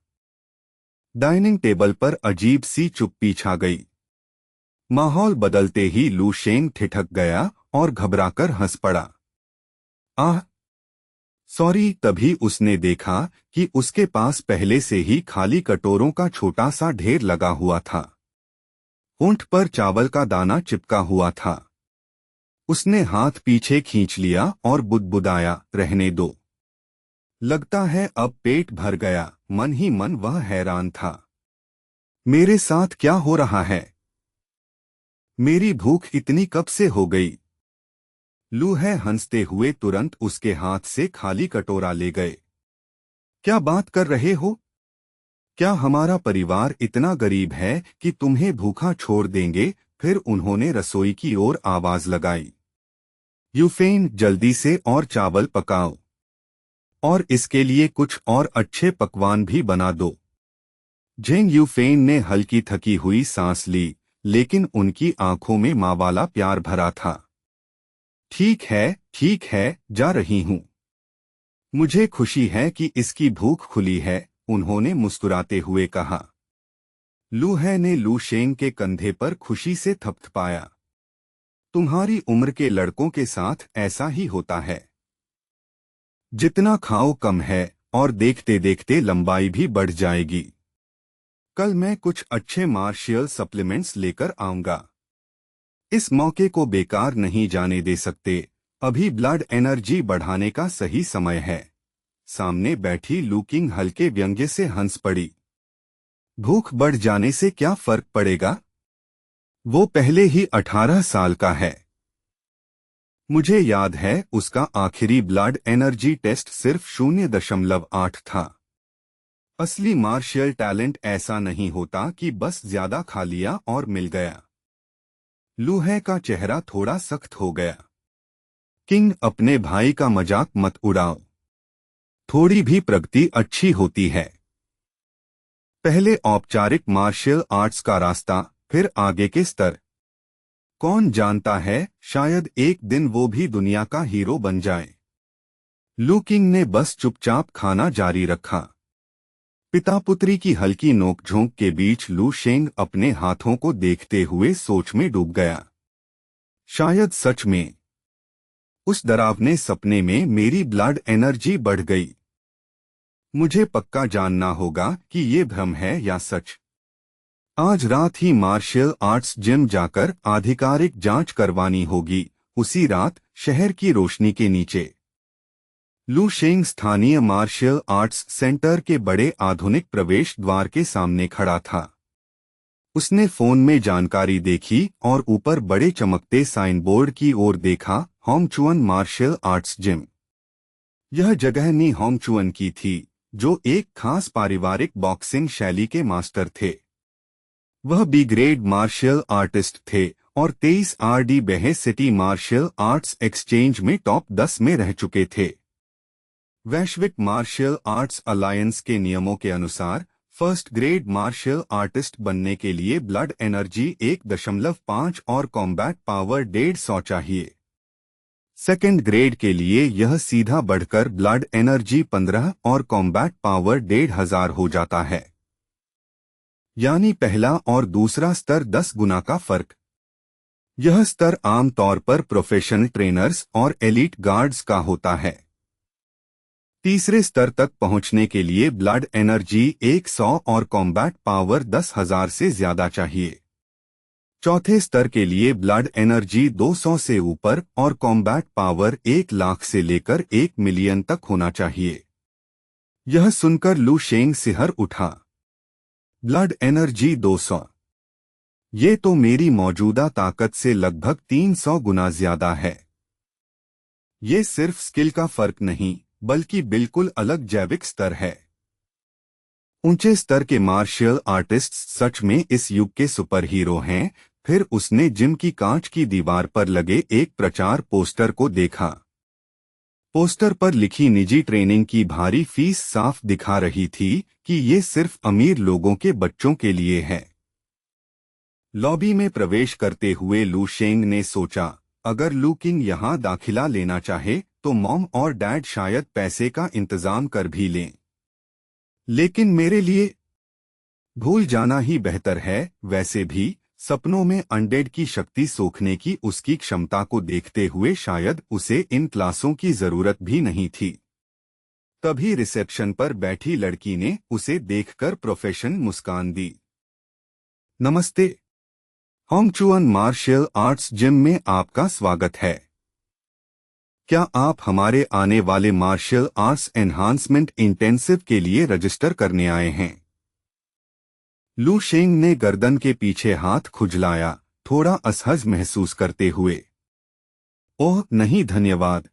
डाइनिंग टेबल पर अजीब सी चुप्पी छा गई। माहौल बदलते ही लू शेंग ठिठक गया और घबराकर हंस पड़ा। आह, सॉरी। तभी उसने देखा कि उसके पास पहले से ही खाली कटोरों का छोटा सा ढेर लगा हुआ था। होंठ पर चावल का दाना चिपका हुआ था। उसने हाथ पीछे खींच लिया और बुदबुदाया, रहने दो। लगता है अब पेट भर गया। मन ही मन वह हैरान था। मेरे साथ क्या हो रहा है? मेरी भूख इतनी कब से हो गई? लू है हंसते हुए तुरंत उसके हाथ से खाली कटोरा ले गए। क्या बात कर रहे हो? क्या हमारा परिवार इतना गरीब है कि तुम्हें भूखा छोड़ देंगे? फिर उन्होंने रसोई की ओर आवाज लगाई। यूफेन, जल्दी से और चावल पकाओ, और इसके लिए कुछ और अच्छे पकवान भी बना दो। झेंग यूफेन ने हल्की थकी हुई सांस ली, लेकिन उनकी आंखों में माँ वाला प्यार भरा था। ठीक है, जा रही हूँ। मुझे खुशी है कि इसकी भूख खुली है, उन्होंने मुस्कुराते हुए कहा। लू है ने लू शेंग के कंधे पर खुशी से थपथपाया। तुम्हारी उम्र के लड़कों के साथ ऐसा ही होता है। जितना खाओ कम है, और देखते देखते लंबाई भी बढ़ जाएगी। कल मैं कुछ अच्छे मार्शियल सप्लीमेंट्स लेकर आऊंगा। इस मौके को बेकार नहीं जाने दे सकते। अभी ब्लड एनर्जी बढ़ाने का सही समय है। सामने बैठी लू किंग हल्के व्यंग्य से हंस पड़ी। भूख बढ़ जाने से क्या फर्क पड़ेगा? वो पहले ही 18 साल का है। मुझे याद है, उसका आखिरी ब्लड एनर्जी टेस्ट सिर्फ 0.8 था। असली मार्शियल टैलेंट ऐसा नहीं होता कि बस ज्यादा खा लिया और मिल गया। लूहे का चेहरा थोड़ा सख्त हो गया। किंग, अपने भाई का मजाक मत उड़ाओ। थोड़ी भी प्रगति अच्छी होती है। पहले औपचारिक मार्शल आर्ट्स का रास्ता, फिर आगे के स्तर। कौन जानता है, शायद एक दिन वो भी दुनिया का हीरो बन जाए। लू किंग ने बस चुपचाप खाना जारी रखा। पिता पुत्री की हल्की नोकझोंक के बीच लू शेंग अपने हाथों को देखते हुए सोच में डूब गया। शायद सच में उस डरावने सपने में मेरी ब्लड एनर्जी बढ़ गई। मुझे पक्का जानना होगा कि ये भ्रम है या सच। आज रात ही मार्शल आर्ट्स जिम जाकर आधिकारिक जांच करवानी होगी। उसी रात शहर की रोशनी के नीचे लू शेंग स्थानीय मार्शल आर्ट्स सेंटर के बड़े आधुनिक प्रवेश द्वार के सामने खड़ा था। उसने फोन में जानकारी देखी और ऊपर बड़े चमकते साइन बोर्ड की ओर देखा, होंगचुअन मार्शल आर्ट्स जिम। यह जगह नी होंगचुअन की थी, जो एक खास पारिवारिक बॉक्सिंग शैली के मास्टर थे। वह बी ग्रेड मार्शल आर्टिस्ट थे और 23 RD बेहे सिटी मार्शल आर्ट्स एक्सचेंज में टॉप 10 में रह चुके थे। वैश्विक मार्शल आर्ट्स अलायंस के नियमों के अनुसार फर्स्ट ग्रेड मार्शल आर्टिस्ट बनने के लिए ब्लड एनर्जी 1.5 और कॉम्बैट पावर 150 चाहिए। सेकेंड ग्रेड के लिए यह सीधा बढ़कर ब्लड एनर्जी 15 और कॉम्बैट पावर 1500 हो जाता है, यानी पहला और दूसरा स्तर 10 गुना का फर्क। यह स्तर आमतौर पर प्रोफेशनल ट्रेनर्स और एलीट गार्ड्स का होता है। तीसरे स्तर तक पहुंचने के लिए ब्लड एनर्जी 100 और कॉम्बैट पावर 10,000 से ज्यादा चाहिए। चौथे स्तर के लिए ब्लड एनर्जी 200 से ऊपर और कॉम्बैट पावर 1 लाख से लेकर 1 मिलियन तक होना चाहिए। यह सुनकर लू शेंग सिहर उठा। Blood energy 200? ये तो मेरी मौजूदा ताकत से लगभग 300 गुना ज्यादा है। ये सिर्फ स्किल का फर्क नहीं, बल्कि बिल्कुल अलग जैविक स्तर है। ऊंचे स्तर के मार्शल आर्टिस्ट सच में इस युग के सुपर हीरो हैं। फिर उसने जिम की कांच की दीवार पर लगे एक प्रचार पोस्टर को देखा। पोस्टर पर लिखी निजी ट्रेनिंग की भारी फीस साफ दिखा रही थी कि ये सिर्फ अमीर लोगों के बच्चों के लिए है। लॉबी में प्रवेश करते हुए लू शेंग ने सोचा, अगर लू किंग यहाँ दाखिला लेना चाहे तो मॉम और डैड शायद पैसे का इंतजाम कर भी लें, लेकिन मेरे लिए भूल जाना ही बेहतर है। वैसे भी सपनों में अनडेड की शक्ति सोखने की उसकी क्षमता को देखते हुए शायद उसे इन क्लासों की जरूरत भी नहीं थी। तभी रिसेप्शन पर बैठी लड़की ने उसे देखकर प्रोफेशनल मुस्कान दी। नमस्ते, होंगचुअन मार्शल आर्ट्स जिम में आपका स्वागत है। क्या आप हमारे आने वाले मार्शल आर्ट्स एनहांसमेंट इंटेंसिव के लिए रजिस्टर करने आए हैं? लू शेंग ने गर्दन के पीछे हाथ खुजलाया, थोड़ा असहज महसूस करते हुए। ओह नहीं धन्यवाद,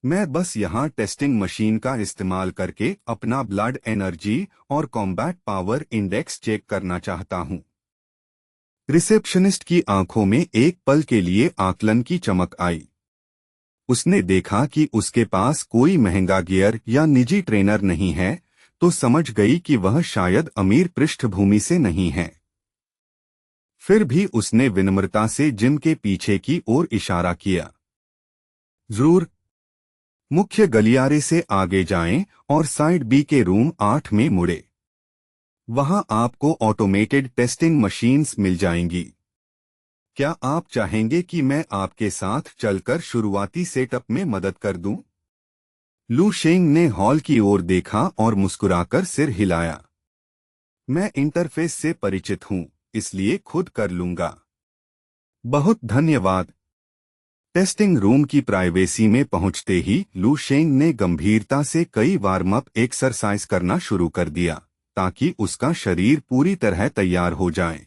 मैं बस यहाँ टेस्टिंग मशीन का इस्तेमाल करके अपना ब्लड एनर्जी और कॉम्बैट पावर इंडेक्स चेक करना चाहता हूँ। रिसेप्शनिस्ट की आंखों में एक पल के लिए आकलन की चमक आई। उसने देखा कि उसके पास कोई महंगा गियर या निजी ट्रेनर नहीं है, तो समझ गई कि वह शायद अमीर पृष्ठभूमि से नहीं है। फिर भी उसने विनम्रता से जिम के पीछे की ओर इशारा किया। जरूर, मुख्य गलियारे से आगे जाएं और साइड बी के रूम 8 में मुड़े। वहां आपको ऑटोमेटेड टेस्टिंग मशीन्स मिल जाएंगी। क्या आप चाहेंगे कि मैं आपके साथ चलकर शुरुआती सेटअप में मदद कर दूं? लू शेंग ने हॉल की ओर देखा और मुस्कुराकर सिर हिलाया। मैं इंटरफेस से परिचित हूं, इसलिए खुद कर लूंगा। बहुत धन्यवाद। टेस्टिंग रूम की प्राइवेसी में पहुंचते ही लू शेंग ने गंभीरता से कई वार्म अप एक्सरसाइज करना शुरू कर दिया, ताकि उसका शरीर पूरी तरह तैयार हो जाए।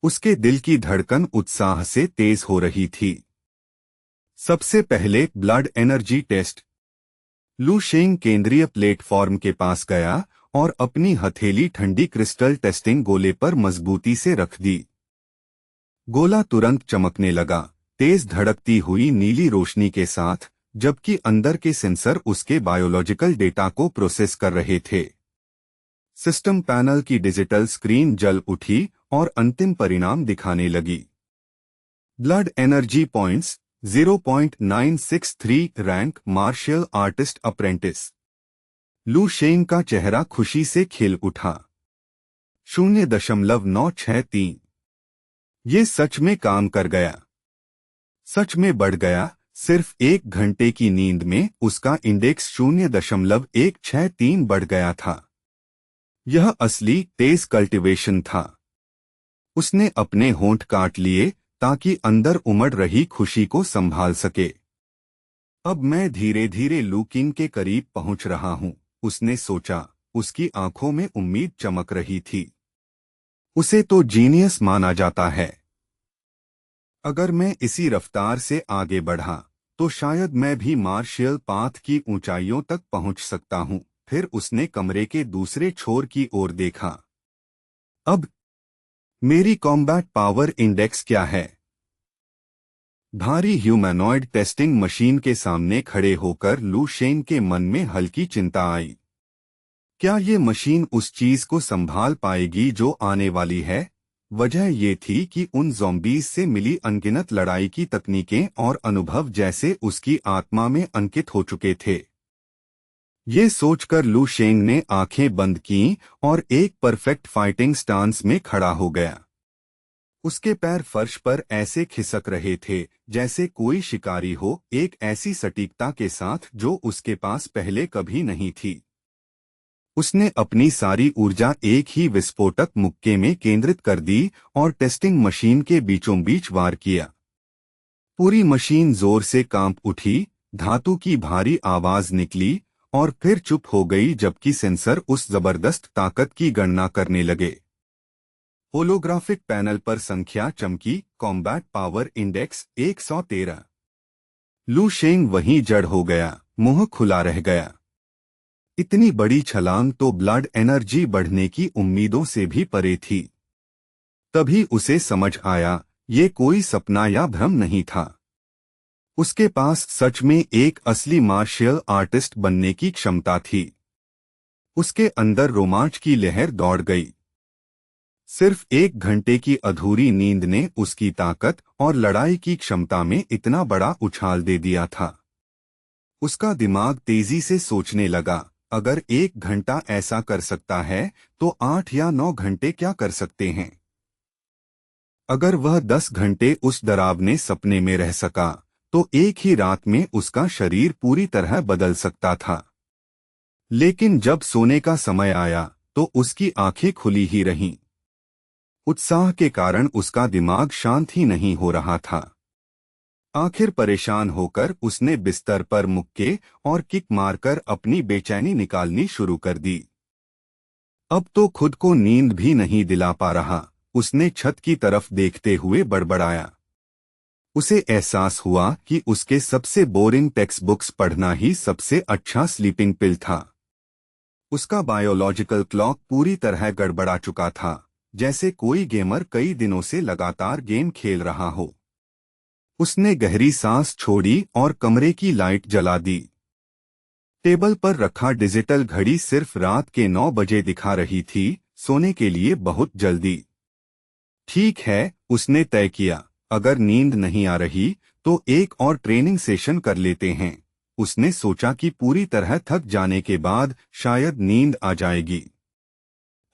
उसके दिल की धड़कन उत्साह से तेज हो रही थी। सबसे पहले ब्लड एनर्जी टेस्ट। लू शेंग केंद्रीय प्लेटफॉर्म के पास गया और अपनी हथेली ठंडी क्रिस्टल टेस्टिंग गोले पर मजबूती से रख दी। गोला तुरंत चमकने लगा, तेज धड़कती हुई नीली रोशनी के साथ, जबकि अंदर के सेंसर उसके बायोलॉजिकल डेटा को प्रोसेस कर रहे थे। सिस्टम पैनल की डिजिटल स्क्रीन जल उठी और अंतिम परिणाम दिखाने लगी। Blood energy points 0.963 rank martial artist apprentice. Lu Sheng का चेहरा खुशी से खिल उठा। 0.963। ये सच में काम कर गया, सच में बढ़ गया, सिर्फ 1 घंटे की नींद में उसका इंडेक्स 0.163 बढ़ गया था। यह असली तेज कल्टीवेशन था। उसने अपने होंठ काट लिए ताकि अंदर उमड़ रही खुशी को संभाल सके। अब मैं धीरे धीरे लूकिन के करीब पहुंच रहा हूं, उसने सोचा। उसकी आंखों में उम्मीद चमक रही थी। उसे तो जीनियस माना जाता है। अगर मैं इसी रफ्तार से आगे बढ़ा तो शायद मैं भी मार्शियल पाथ की ऊंचाइयों तक पहुंच सकता हूं। फिर उसने कमरे के दूसरे छोर की ओर देखा। अब मेरी कॉम्बैट पावर इंडेक्स क्या है? भारी ह्यूमैनॉइड टेस्टिंग मशीन के सामने खड़े होकर लू शेंग के मन में हल्की चिंता आई। क्या ये मशीन उस चीज को संभाल पाएगी जो आने वाली है? वजह ये थी कि उन ज़ॉम्बीज़ से मिली अनगिनत लड़ाई की तकनीकें और अनुभव जैसे उसकी आत्मा में अंकित हो चुके थे। ये सोचकर लू शेंग ने आंखें बंद कीं और एक परफेक्ट फाइटिंग स्टांस में खड़ा हो गया। उसके पैर फर्श पर ऐसे खिसक रहे थे जैसे कोई शिकारी हो, एक ऐसी सटीकता के साथ जो उसके पास पहले कभी नहीं थी। उसने अपनी सारी ऊर्जा एक ही विस्फोटक मुक्के में केंद्रित कर दी और टेस्टिंग मशीन के बीचों बीच वार किया। पूरी मशीन जोर से कांप उठी, धातु की भारी आवाज निकली और फिर चुप हो गई जबकि सेंसर उस जबरदस्त ताकत की गणना करने लगे। होलोग्राफिक पैनल पर संख्या चमकी, कॉम्बैट पावर इंडेक्स 113। लू शेंग वहीं जड़ हो गया, मुंह खुला रह गया। इतनी बड़ी छलांग तो ब्लड एनर्जी बढ़ने की उम्मीदों से भी परे थी। तभी उसे समझ आया, ये कोई सपना या भ्रम नहीं था। उसके पास सच में एक असली मार्शियल आर्टिस्ट बनने की क्षमता थी। उसके अंदर रोमांच की लहर दौड़ गई। सिर्फ 1 घंटे की अधूरी नींद ने उसकी ताकत और लड़ाई की क्षमता में इतना बड़ा उछाल दे दिया था। उसका दिमाग तेजी से सोचने लगा, अगर 1 घंटा ऐसा कर सकता है तो 8 या 9 घंटे क्या कर सकते हैं? अगर वह 10 घंटे उस डरावने सपने में रह सका तो एक ही रात में उसका शरीर पूरी तरह बदल सकता था। लेकिन जब सोने का समय आया तो उसकी आंखें खुली ही रहीं। उत्साह के कारण उसका दिमाग शांत ही नहीं हो रहा था। आखिर परेशान होकर उसने बिस्तर पर मुक्के और किक मारकर अपनी बेचैनी निकालनी शुरू कर दी। अब तो खुद को नींद भी नहीं दिला पा रहा। उसने छत की तरफ देखते हुए बड़बड़ाया। उसे एहसास हुआ कि उसके सबसे बोरिंग टेक्स्ट बुक्स पढ़ना ही सबसे अच्छा स्लीपिंग पिल था। उसका बायोलॉजिकल क्लॉक पूरी तरह गड़बड़ा चुका था, जैसे कोई गेमर कई दिनों से लगातार गेम खेल रहा हो। उसने गहरी सांस छोड़ी और कमरे की लाइट जला दी। टेबल पर रखा डिजिटल घड़ी सिर्फ रात के 9 बजे दिखा रही थी, सोने के लिए बहुत जल्दी। ठीक है, उसने तय किया, अगर नींद नहीं आ रही तो एक और ट्रेनिंग सेशन कर लेते हैं। उसने सोचा कि पूरी तरह थक जाने के बाद शायद नींद आ जाएगी।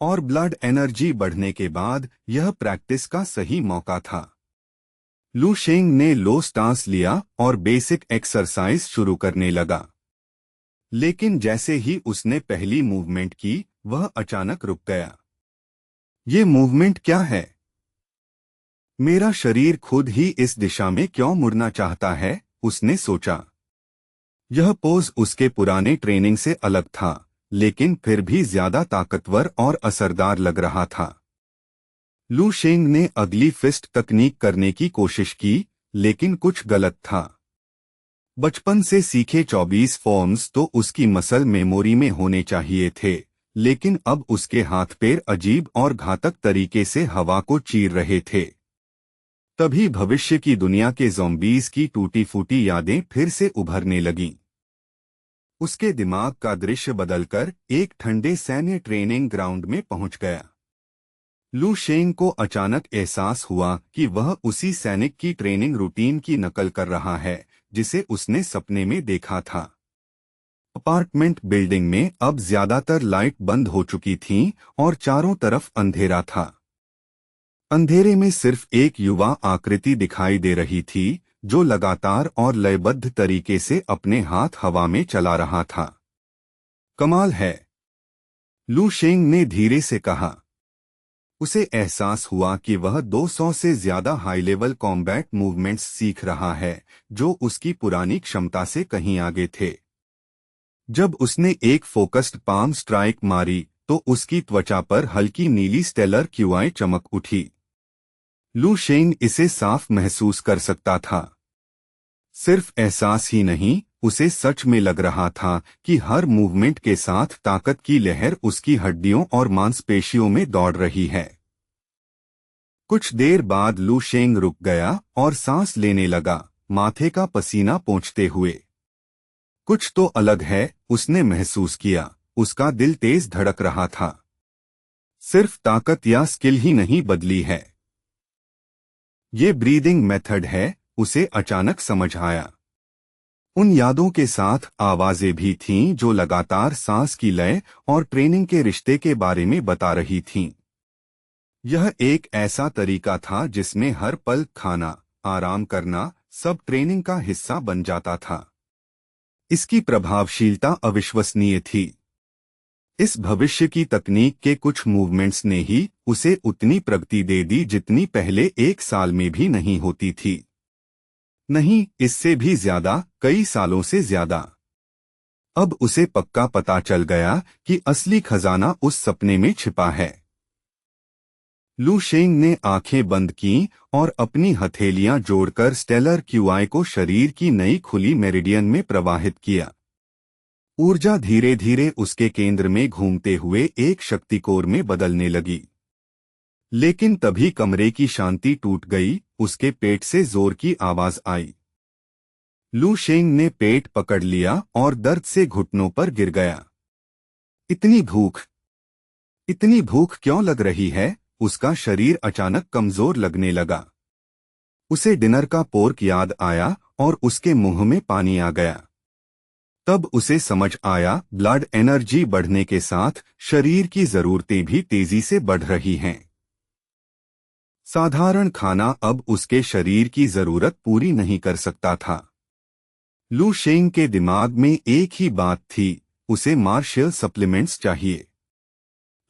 और ब्लड एनर्जी बढ़ने के बाद यह प्रैक्टिस का सही मौका था। लू शेंग ने लो स्टांस लिया और बेसिक एक्सरसाइज शुरू करने लगा। लेकिन जैसे ही उसने पहली मूवमेंट की, वह अचानक रुक गया। ये मूवमेंट क्या है? मेरा शरीर खुद ही इस दिशा में क्यों मुड़ना चाहता है? उसने सोचा। यह पोज उसके पुराने ट्रेनिंग से अलग था, लेकिन फिर भी ज्यादा ताकतवर और असरदार लग रहा था। लू शेंग ने अगली फिस्ट तकनीक करने की कोशिश की, लेकिन कुछ गलत था। बचपन से सीखे 24 फॉर्म्स तो उसकी मसल मेमोरी में होने चाहिए थे, लेकिन अब उसके हाथ पैर अजीब और घातक तरीके से हवा को चीर रहे थे। तभी भविष्य की दुनिया के ज़ॉम्बीज़ की टूटी फूटी यादें फिर से उभरने लगीं। उसके दिमाग का दृश्य बदलकर एक ठंडे सैन्य ट्रेनिंग ग्राउंड में पहुंच गया। लू शेंग को अचानक एहसास हुआ कि वह उसी सैनिक की ट्रेनिंग रूटीन की नकल कर रहा है जिसे उसने सपने में देखा था। अपार्टमेंट बिल्डिंग में अब ज्यादातर लाइट बंद हो चुकी थीं और चारों तरफ अंधेरा था। अंधेरे में सिर्फ एक युवा आकृति दिखाई दे रही थी जो लगातार और लयबद्ध तरीके से अपने हाथ हवा में चला रहा था। कमाल है, लू शेंग ने धीरे से कहा। उसे एहसास हुआ कि वह 200 से ज्यादा हाई लेवल कॉम्बैट मूवमेंट्स सीख रहा है, जो उसकी पुरानी क्षमता से कहीं आगे थे। जब उसने एक फोकस्ड पाम स्ट्राइक मारी तो उसकी त्वचा पर हल्की नीली स्टेलर क्यूआई चमक उठी। लू शेंग इसे साफ महसूस कर सकता था। सिर्फ एहसास ही नहीं, उसे सच में लग रहा था कि हर मूवमेंट के साथ ताकत की लहर उसकी हड्डियों और मांसपेशियों में दौड़ रही है। कुछ देर बाद लू शेंग रुक गया और सांस लेने लगा, माथे का पसीना पोंछते हुए। कुछ तो अलग है, उसने महसूस किया। उसका दिल तेज धड़क रहा था। सिर्फ ताकत या स्किल ही नहीं बदली है, ये ब्रीदिंग मेथड है, उसे अचानक समझ आया। उन यादों के साथ आवाजें भी थीं जो लगातार सांस की लय और ट्रेनिंग के रिश्ते के बारे में बता रही थीं। यह एक ऐसा तरीका था जिसमें हर पल खाना, आराम करना, सब ट्रेनिंग का हिस्सा बन जाता था। इसकी प्रभावशीलता अविश्वसनीय थी। इस भविष्य की तकनीक के कुछ मूवमेंट्स ने ही उसे उतनी प्रगति दे दी जितनी पहले एक साल में भी नहीं होती थी। नहीं, इससे भी ज्यादा, कई सालों से ज्यादा। अब उसे पक्का पता चल गया कि असली खजाना उस सपने में छिपा है। लू शेंग ने आंखें बंद कीं और अपनी हथेलियां जोड़कर स्टेलर क्यूआई को शरीर की नई खुली मेरिडियन में प्रवाहित किया। ऊर्जा धीरे धीरे उसके केंद्र में घूमते हुए एक शक्तिकोर में बदलने लगी। लेकिन तभी कमरे की शांति टूट गई, उसके पेट से जोर की आवाज आई। लू शेंग ने पेट पकड़ लिया और दर्द से घुटनों पर गिर गया। इतनी भूख क्यों लग रही है? उसका शरीर अचानक कमजोर लगने लगा। उसे डिनर का पोर्क याद आया और उसके मुंह में पानी आ गया। तब उसे समझ आया, ब्लड एनर्जी बढ़ने के साथ शरीर की जरूरतें भी तेजी से बढ़ रही हैं। साधारण खाना अब उसके शरीर की जरूरत पूरी नहीं कर सकता था। लू शेंग के दिमाग में एक ही बात थी, उसे मार्शियल सप्लीमेंट्स चाहिए।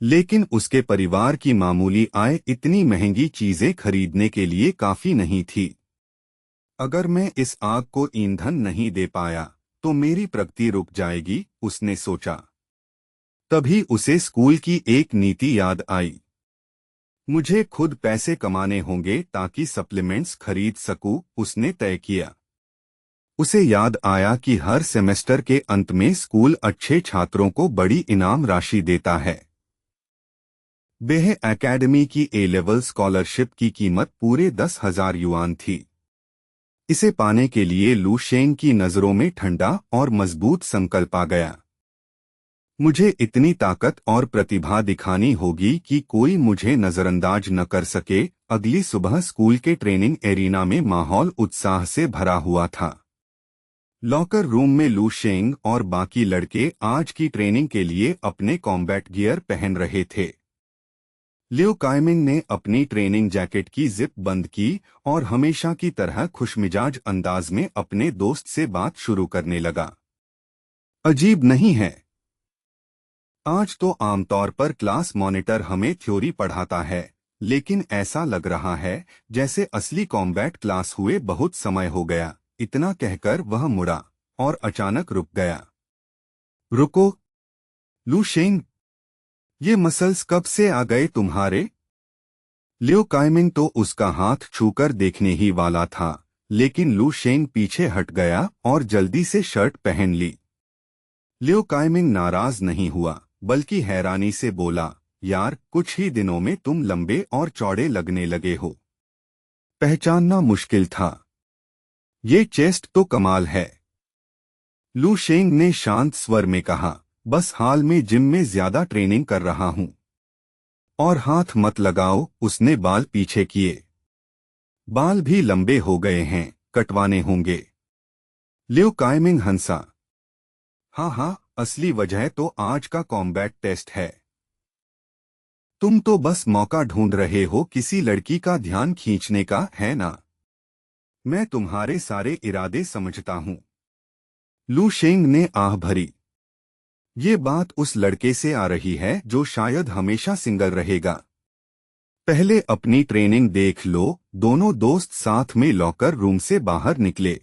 लेकिन उसके परिवार की मामूली आय इतनी महंगी चीजें खरीदने के लिए काफी नहीं थी। अगर मैं इस आग को ईंधन नहीं दे पाया तो मेरी प्रगति रुक जाएगी, उसने सोचा। तभी उसे स्कूल की एक नीति याद आई। मुझे खुद पैसे कमाने होंगे ताकि सप्लीमेंट्स खरीद सकूं, उसने तय किया। उसे याद आया कि हर सेमेस्टर के अंत में स्कूल अच्छे छात्रों को बड़ी इनाम राशि देता है। बेह एकेडमी की ए लेवल स्कॉलरशिप की कीमत पूरे 10,000 युआन थी। इसे पाने के लिए लू शेंग की नजरों में ठंडा और मजबूत संकल्प आ गया। मुझे इतनी ताकत और प्रतिभा दिखानी होगी कि कोई मुझे नजरअंदाज न कर सके। अगली सुबह स्कूल के ट्रेनिंग एरिना में माहौल उत्साह से भरा हुआ था। लॉकर रूम में लू शेंग और बाकी लड़के आज की ट्रेनिंग के लिए अपने कॉम्बैट गियर पहन रहे थे। लियो काइमिंग ने अपनी ट्रेनिंग जैकेट की जिप बंद की और हमेशा की तरह खुशमिजाज अंदाज में अपने दोस्त से बात शुरू करने लगा। अजीब नहीं है? आज तो आमतौर पर क्लास मॉनिटर हमें थ्योरी पढ़ाता है, लेकिन ऐसा लग रहा है जैसे असली कॉम्बैट क्लास हुए बहुत समय हो गया। इतना कहकर वह मुड़ा और अचानक रुक गया। रुको, लू शेंग, ये मसल्स कब से आ गए तुम्हारे? लियो काइमिंग तो उसका हाथ छूकर देखने ही वाला था, लेकिन लू शेंग पीछे हट गया और जल्दी से शर्ट पहन ली। लियो काइमिंग नाराज नहीं हुआ, बल्कि हैरानी से बोला, यार, कुछ ही दिनों में तुम लंबे और चौड़े लगने लगे हो। पहचानना मुश्किल था। ये चेस्ट तो कमाल है। लू शेंग ने शांत स्वर में कहा, बस हाल में जिम में ज्यादा ट्रेनिंग कर रहा हूं। और हाथ मत लगाओ, उसने बाल पीछे किए। बाल भी लंबे हो गए हैं, कटवाने होंगे। लियो काइमिंग हंसा। हाँ हाँ, असली वजह तो आज का कॉम्बैट टेस्ट है। तुम तो बस मौका ढूंढ रहे हो किसी लड़की का ध्यान खींचने का, है ना? मैं तुम्हारे सारे इरादे समझता हूँ। लू शेंग ने आह भरी। ये बात उस लड़के से आ रही है जो शायद हमेशा सिंगल रहेगा। पहले अपनी ट्रेनिंग देख लो। दोनों दोस्त साथ में लॉकर रूम से बाहर निकले।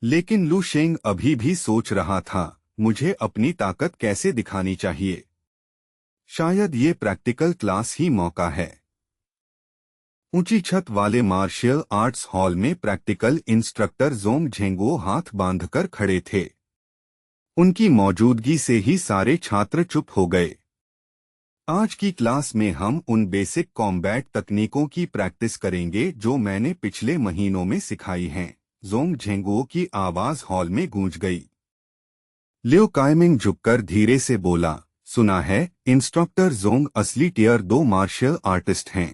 लेकिन लू शेंग अभी भी सोच रहा था, मुझे अपनी ताकत कैसे दिखानी चाहिए। शायद ये प्रैक्टिकल क्लास ही मौका है। ऊंची छत वाले मार्शल आर्ट्स हॉल में प्रैक्टिकल इंस्ट्रक्टर जोंग झेंगो हाथ बांधकर खड़े थे। उनकी मौजूदगी से ही सारे छात्र चुप हो गए। आज की क्लास में हम उन बेसिक कॉम्बैट तकनीकों की प्रैक्टिस करेंगे जो मैंने पिछले महीनों में सिखाई हैं। जोंग झेंगो की आवाज हॉल में गूंज गई। लियो काइमिंग झुककर धीरे से बोला, सुना है इंस्ट्रक्टर जोंग असली टियर 2 मार्शल आर्टिस्ट हैं।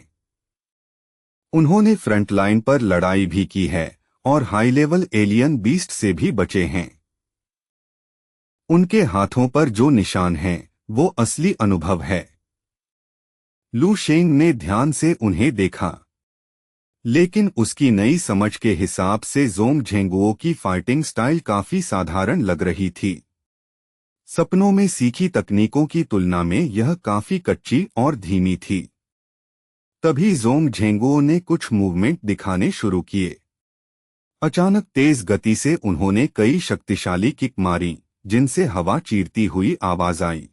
उन्होंने फ्रंटलाइन पर लड़ाई भी की है और हाई लेवल एलियन बीस्ट से भी बचे हैं। उनके हाथों पर जो निशान हैं वो असली अनुभव है। लू शेंग ने ध्यान से उन्हें देखा, लेकिन उसकी नई समझ के हिसाब से जोंग झेंगुओ की फाइटिंग स्टाइल काफी साधारण लग रही थी। सपनों में सीखी तकनीकों की तुलना में यह काफी कच्ची और धीमी थी। तभी जोंग झेंगुओ ने कुछ मूवमेंट दिखाने शुरू किए। अचानक तेज गति से उन्होंने कई शक्तिशाली किक मारी, जिनसे हवा चीरती हुई आवाज आई।